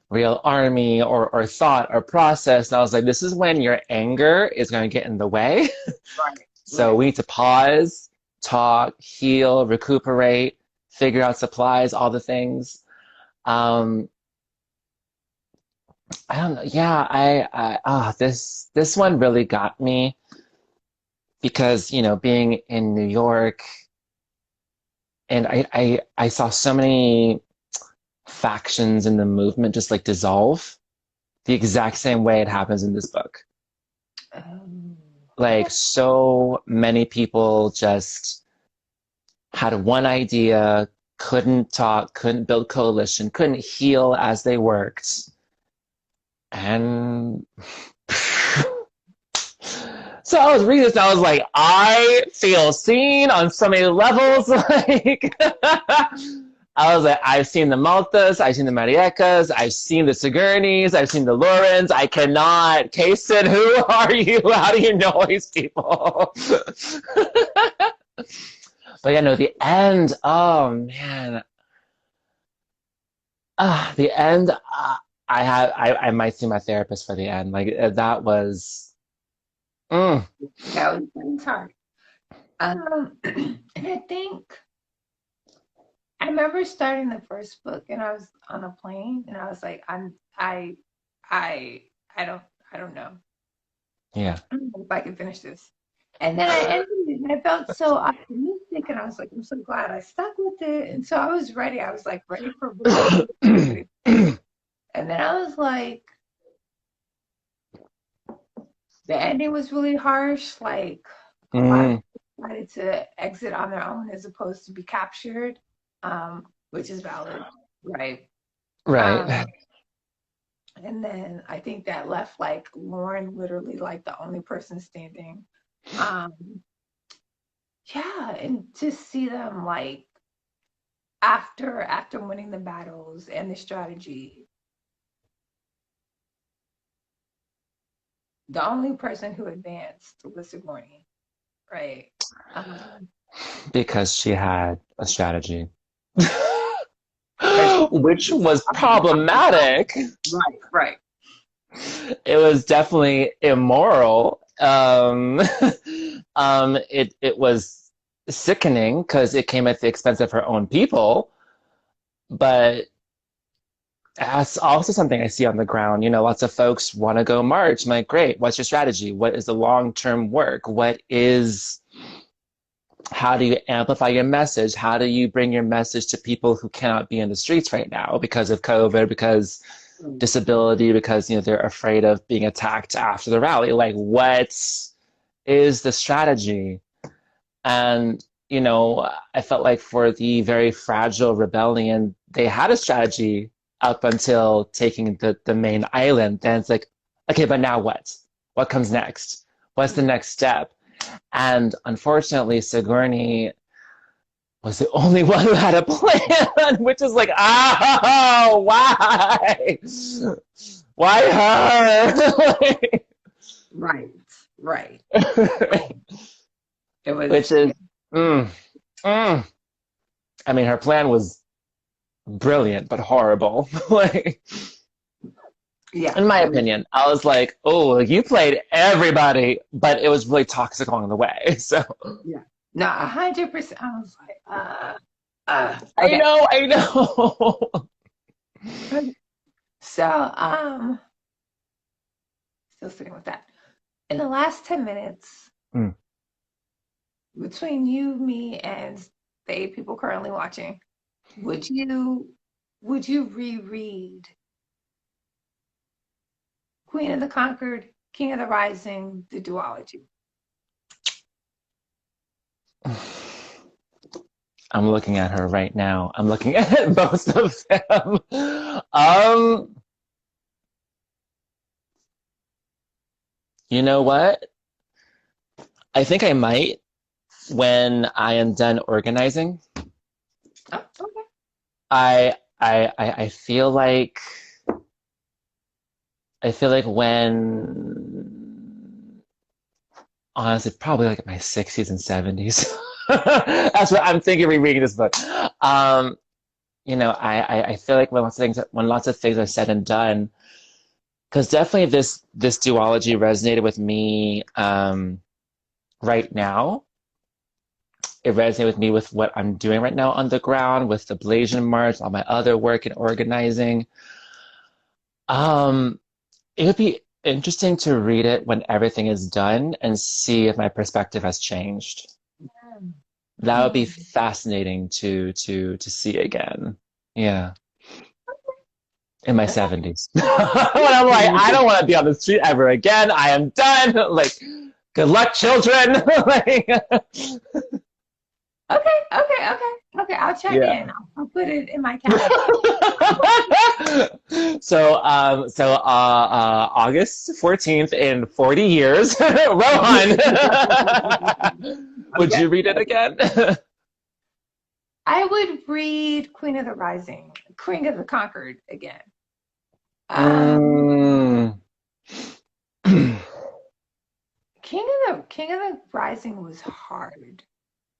real army or thought or process. And I was like, this is when your anger is going to get in the way. Right, So right. we need to pause, talk, heal, recuperate, figure out supplies, all the things. Um, I don't know. Yeah, this one really got me because, being in New York and I saw so many factions in the movement just like dissolve the exact same way it happens in this book. Um, Like okay. so many people just had one idea, couldn't talk, couldn't build coalition, couldn't heal as they worked. And so I was reading this, and I was like, I feel seen on so many levels. Like, I was like, I've seen the Maltas, I've seen the Mariekas, I've seen the Sigourneys, I've seen the Lorens. I cannot. Kason, who are you? How do you know these people? But yeah, no, the end. Oh man, the end. I might see my therapist for the end. Like that was. Mm. That was hard. And I think I remember starting the first book and I was on a plane and I was like, I I don't know. Yeah. I don't know if I can finish this. And then I ended it and I felt so optimistic and I was like, I'm so glad I stuck with it. And so I was ready. I was like ready for book two. Ready for book two. And then I was like, the ending was really harsh. Like a lot of Mm, people decided to exit on their own as opposed to be captured, which is valid, right? right. Um, and then I think that left like Lauren literally like the only person standing. Um, yeah, and to see them like after winning the battles and the strategy, the only person who advanced was Sigourney, right? Um, Because she had a strategy, because which was problematic. right, right, It was definitely immoral. It was sickening because it came at the expense of her own people, but that's also something I see on the ground. You know, lots of folks want to go march. I'm like, great. What's your strategy? What is the long-term work? How do you amplify your message? How do you bring your message to people who cannot be in the streets right now because of COVID, because disability, because, you know, they're afraid of being attacked after the rally? Like, what is the strategy? And, you know, I felt like for the very fragile rebellion, they had a strategy up until taking the main island. Then it's like, okay, but now what? What comes next? What's the next step? And unfortunately, Sigourney was the only one who had a plan, which is like, oh, why? Why her? right, right. It Which was, is, mm, mm. I mean, her plan was brilliant, but horrible. Like, yeah, in my it was, opinion, I was like, oh, you played everybody, but it was really toxic along the way. So yeah. No, 100%. I was like, I okay. know, I know. So, still sitting with that. In the last 10 minutes, Mm. between you, me, and the 8 people currently watching, would you reread Queen of the Conquered, King of the Rising, the duology? I'm looking at her right now. I'm looking at both of them. Um, you know what? I think I might when I am done organizing. Oh, okay. I feel like when honestly probably like my 60s and 70s. That's what I'm thinking rereading this book. Um, you know, I feel like when lots of things are said and done, because definitely this duology resonated with me right now. It resonated with me with what I'm doing right now on the ground, with the Blasian March, all my other work in organizing. Um, it would be interesting to read it when everything is done and see if my perspective has changed. That would be Mm. fascinating to see again. Yeah, in my Okay. 70s. When I'm like, I don't want to be on the street ever again. I am done. Like, good luck, children. Like, Okay, okay, okay, okay. I'll check yeah. in. I'll put it in my calendar. August 14th in 40 years, Rohan. Would Okay. you read it again? I would read Queen of the Rising, Queen of the Conquered again. Um, Mm. King of the Rising was hard.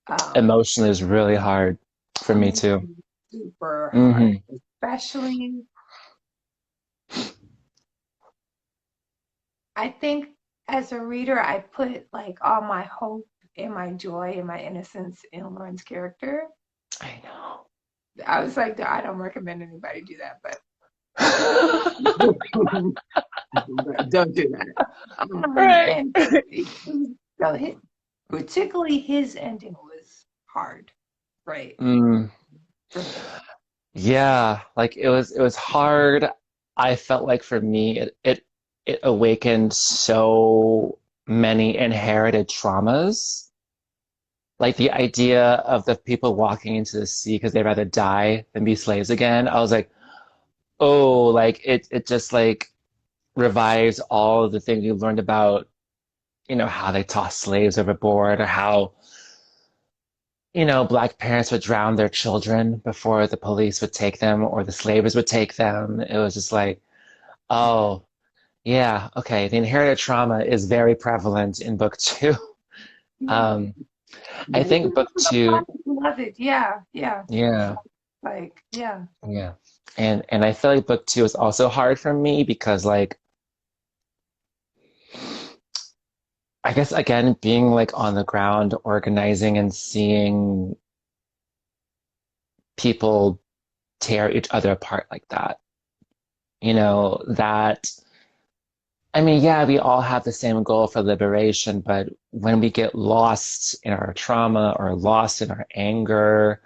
Um, Emotionally is really hard for me too. Emotionally super hard, Hmm. especially I think as a reader, I put like all my hope and my joy and my innocence in Lauren's character. I know. I was like, I don't recommend anybody do that, but Don't do that. Right. And so particularly his ending was hard, right? Mm, For me. yeah, like it was hard. I felt like for me it awakened so many inherited traumas. Like the idea of the people walking into the sea because they'd rather die than be slaves again. I was like, oh, like it just like revives all of the things you learned about, how they toss slaves overboard or how, black parents would drown their children before the police would take them or the slavers would take them. It was just like, oh, yeah, okay. The inherited trauma is very prevalent in book two. Yeah. Um, I think book two, Love it. Yeah, yeah. yeah, Like, yeah. yeah. And I feel like book two is also hard for me because like I guess again being like on the ground organizing and seeing people tear each other apart like that. That I mean, yeah, we all have the same goal for liberation, but when we get lost in our trauma or lost in our anger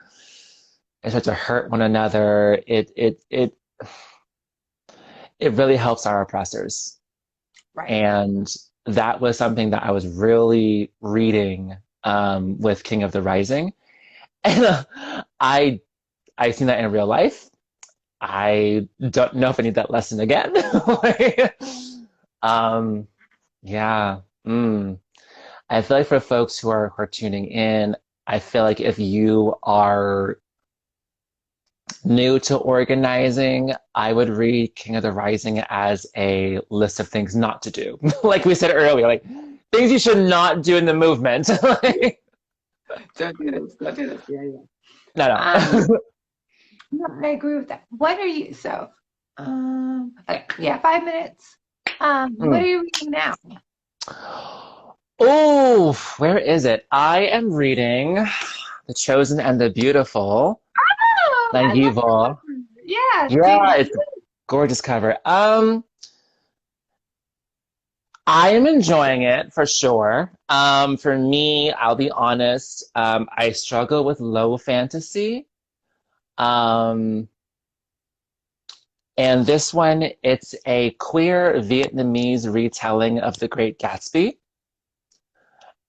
and start to hurt one another, it really helps our oppressors. Right. And that was something that I was really reading with King of the Rising. And I've seen that in real life. I don't know if I need that lesson again. Like, um, yeah. Mm. I feel like for folks who are tuning in, I feel like if you are new to organizing, I would read King of the Rising as a list of things not to do. Like we said earlier, like things you should not do in the movement. Like, Don't do this. Don't do this. Yeah, yeah. no, Um, no. no, I agree with that. What are you okay, yeah, 5 minutes. What are Mm. you reading now? Oh, where is it? I am reading The Chosen and the Beautiful Oh, by I love Yuval. that. Yeah, Yeah, it's a gorgeous cover. I am enjoying it for sure. For me, I'll be honest, I struggle with low fantasy. Um, and this one, it's a queer Vietnamese retelling of The Great Gatsby.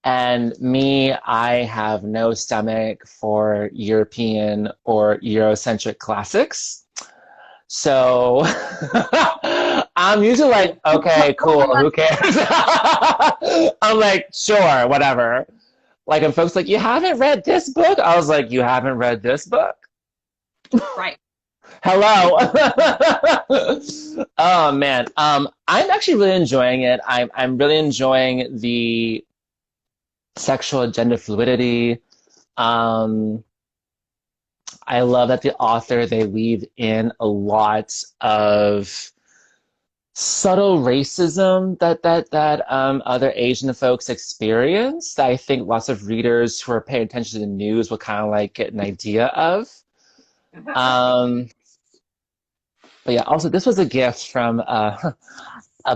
And me, I have no stomach for European or Eurocentric classics. So I'm usually like, okay, cool, who cares? I'm like, sure, whatever. Like, and folks like, you haven't read this book? I was like, you haven't read this book? right. Hello. Oh man. I'm actually really enjoying it. I'm really enjoying the sexual gender fluidity. Um, I love that the author they weave in a lot of subtle racism that other Asian folks experience that I think lots of readers who are paying attention to the news will kind of like get an idea of. Um, but yeah, also this was a gift from a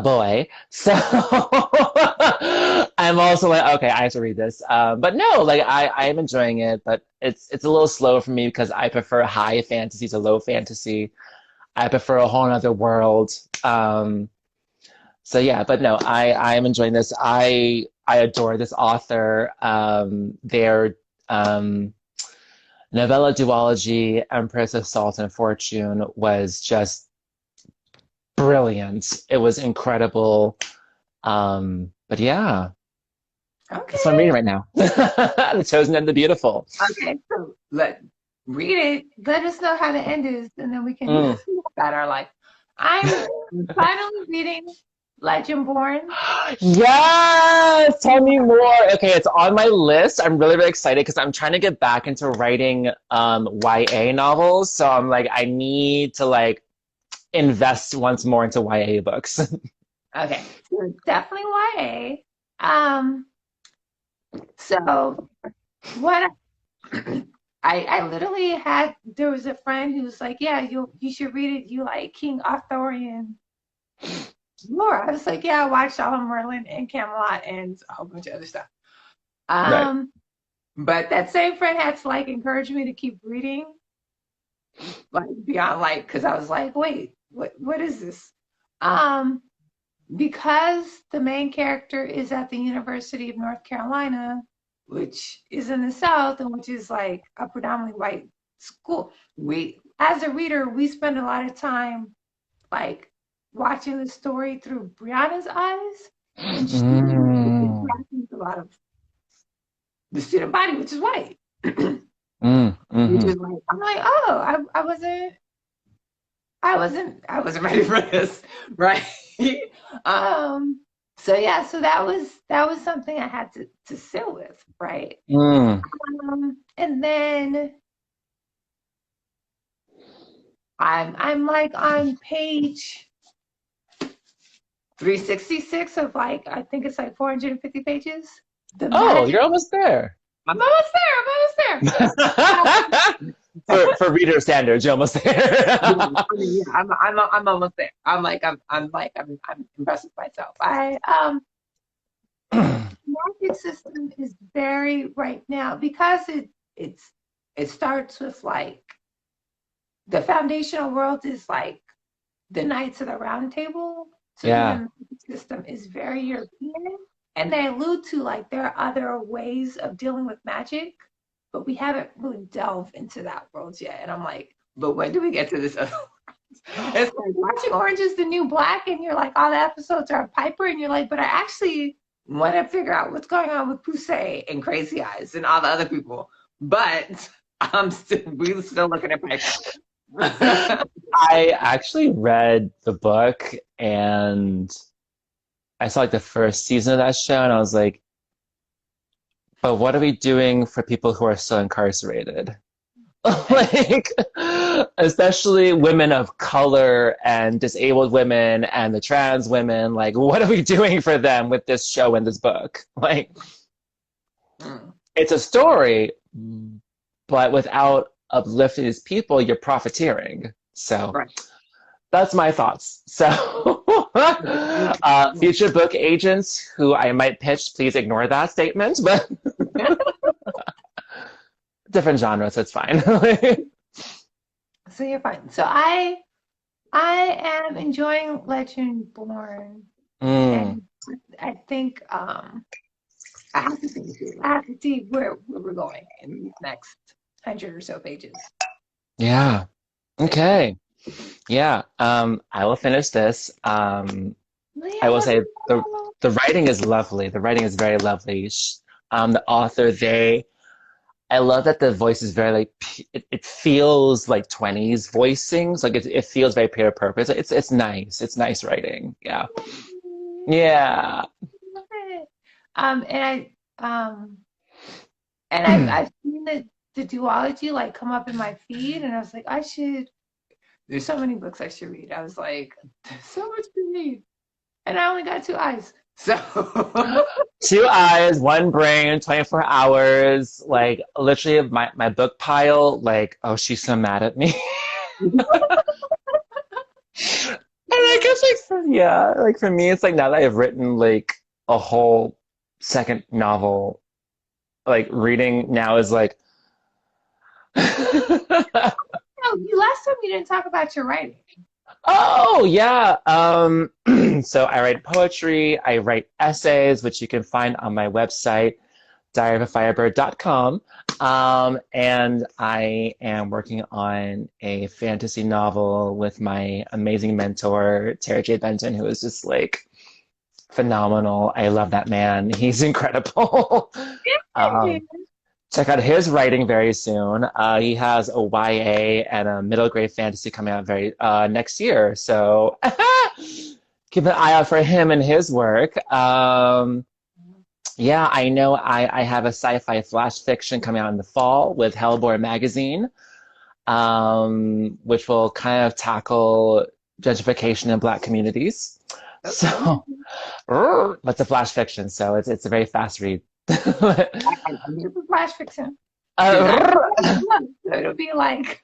boy, so I'm also like, okay, I have to read this. But no, like I am enjoying it, but it's a little slow for me because I prefer high fantasy to low fantasy. I prefer a whole other world. So yeah, but no, I am enjoying this. I adore this author. Their novella duology, Empress of Salt and Fortune, was just brilliant. It was incredible. But yeah, that's what I'm Okay. reading right now. The Chosen and the Beautiful. Okay. So let read it. Let us know how the end is, and then we can Mm. see about our life. I'm finally reading Legendborn. Yes, tell me more. Okay, it's on my list. I'm really, really excited because I'm trying to get back into writing YA novels. So I'm like, I need to like invest once more into YA books. Okay. So definitely YA. So what I literally there was a friend who was like, yeah, you should read it. You like King Arthurian lore. I was like, yeah, I watched all of Merlin and Camelot and a whole bunch of other stuff. Right. But that same friend had to like encourage me to keep reading, like beyond like, because I was like, wait, what is this? Because the main character is at the University of North Carolina, which is in the South and which is like a predominantly white school. As a reader, we spend a lot of time like watching the story through Brianna's eyes, and she interacting with a lot of the student body, which is white. Which is like, I'm like, oh, I wasn't ready for this, right? So yeah, so that was something I had to sit with, right? And then I'm like on page 366 of like, I think it's like 450 pages. You're almost there. I'm almost there. For reader standards, you're almost there. I'm almost there. I'm impressed with myself. Magic system is very right now because it starts with like the foundational world is like the Knights of the Round Table. So yeah. the magic system is very European. And they allude to like there are other ways of dealing with magic, but we haven't really delved into that world yet. And I'm like, but when do we get to this other world? It's like watching Orange is the New Black, and you're like, all the episodes are Piper, and you're like, but I actually want to figure out what's going on with Poussey and Crazy Eyes and all the other people. But we're still looking at Piper. I actually read the book and I saw like the first season of that show and I was like, but what are we doing for people who are still incarcerated? Like, especially women of color and disabled women and the trans women, like, what are we doing for them with this show and this book? Like, it's a story, but without uplifting these people, you're profiteering. So that's my thoughts. So future book agents who I might pitch, please ignore that statement, but different genres, it's fine. So you're fine. So I am enjoying Legend Born. And I think I have to see where we're going in these next 100 or so pages. Yeah. Okay. Yeah. I will finish this. I will say the writing is lovely. The writing is very lovely. The author, I love that the voice is very like it feels like 20s voicings. Like it feels very pure purpose. It's nice. It's nice writing. Yeah. Yeah. And I've seen the duology like come up in my feed, and I was like, there's so many books I should read. I was like, there's so much to read, and I only got 2 eyes. So 2 eyes, 1 brain, 24 hours. Like literally, my book pile. Like, oh, she's so mad at me. And I guess like for me, it's like now that I've written like a whole second novel, like reading now is like. Last time you didn't talk about your writing. Oh yeah. So I write poetry, I write essays, which you can find on my website, diaryofafirebird.com. And I am working on a fantasy novel with my amazing mentor, Terry J. Benton, who is just like phenomenal. I love that man. He's incredible. Check out his writing very soon. He has a YA and a middle grade fantasy coming out next year. So keep an eye out for him and his work. Yeah, I know I have a sci-fi flash fiction coming out in the fall with Hellborn magazine, which will kind of tackle gentrification in Black communities. So, but it's a flash fiction, so it's a very fast read. I'm here for flash fiction. Because I Uh, So it'll be like,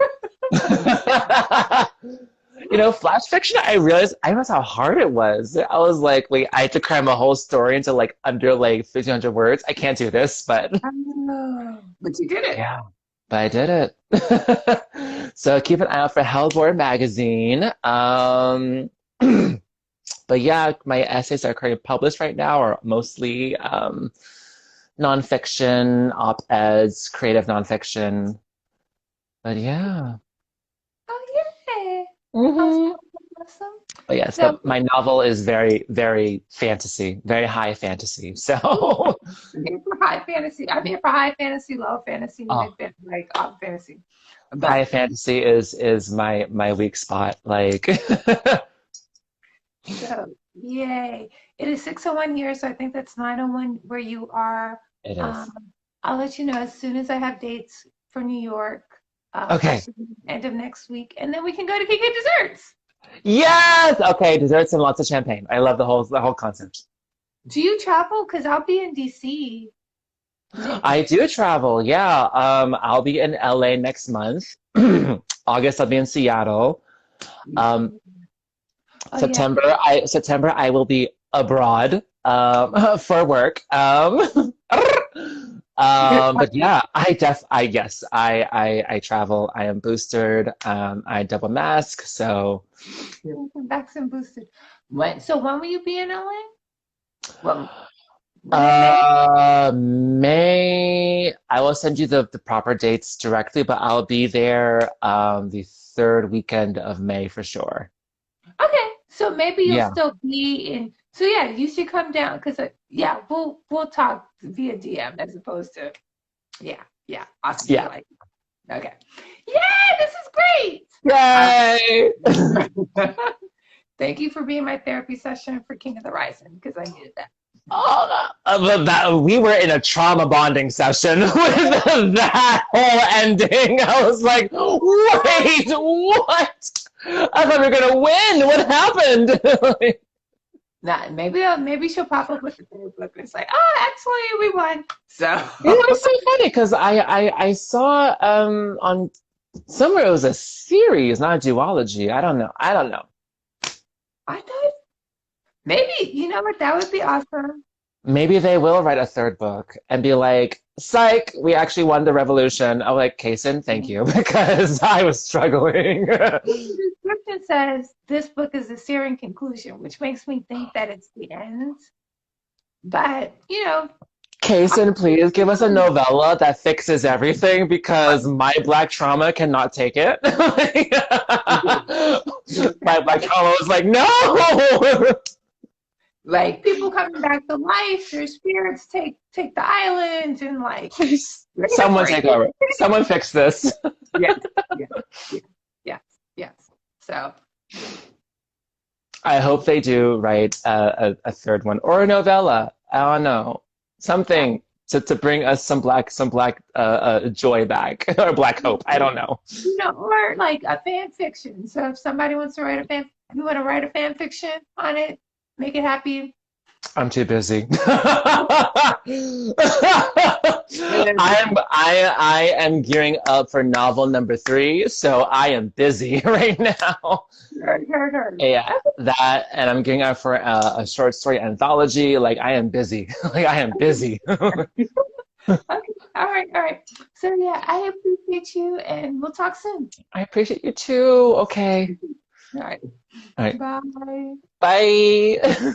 flash fiction, I realized how hard it was. I was like, wait, I had to cram a whole story into like under like 1,500 words. I can't do this, but oh, but you did it. yeah, but I did it. So keep an eye out for Hellboy magazine. But yeah, my essays are currently published right now are mostly nonfiction, op-eds, creative nonfiction. But yeah. Oh, yay. Hmm. Awesome. Awesome. But yes, So, but my novel is very, very fantasy, very high fantasy. So, I'm here for high fantasy. I'm here for high fantasy, low fantasy, oh, mid fantasy, like all fantasy. But high fantasy is my weak spot. Like, so, yay. It is 6:01 here, so I think that's 9:01 where you are. it Um, is. I'll let you know as soon as I have dates for New York, Okay. possibly end of next week, and then we can go to Kiki Desserts. Yes. Okay. Desserts and lots of champagne. I love the whole concept. Do you travel? Because I'll be in DC. I do travel. Yeah. I'll be in LA next month. August, I'll be in Seattle. Um, Oh yeah. September I will be abroad for work. But yeah, I travel. I am boosted. I double mask. So Vaccine boosted. When will you be in LA? Well, when in May? May I will send you the proper dates directly, but I'll be there the third weekend of May for sure. Okay, so maybe you'll Yeah. still be in. So yeah, you should come down because yeah, we'll talk via DM as opposed to yeah. Awesome. I Yeah. like it. Okay. Yay! This is great. Yay! Thank you for being my therapy session for King of the Rising because I needed that. Oh, we were in a trauma bonding session with that whole ending. I was like, wait, what? I thought we were gonna win. What happened? Nah, maybe she'll pop up with the third book and it's like, oh, actually, we won. So It was so funny because I saw on somewhere it was a series, not a duology. I don't know. I don't know. I thought maybe you know what that would be awesome. Maybe they will write a third book and be like, psych, we actually won the revolution. I'm like, Kason, thank you, because I was struggling. The description says this book is a searing conclusion, which makes me think that it's the end. But Kason, please give us a novella that fixes everything because my black trauma cannot take it. My black trauma was like, no! like people coming back to life, their spirits take the island and like Please, someone take over. Someone fix this. yes, yes, yes, yes, yes. So I hope they do write a third one or a novella. I don't know. Something to bring us some black joy back or black hope. I don't know. or like a fan fiction. So if somebody wants to write you want to write a fan fiction on it, make it happy. I'm too busy. I am gearing up for novel number 3, so I am busy right now. Heard. Yeah, that, and I'm gearing up for a short story anthology. Like I am busy. Like I am busy. Okay. All right. So yeah, I appreciate you and we'll talk soon. I appreciate you too. Okay. All right. All right. Bye. Bye.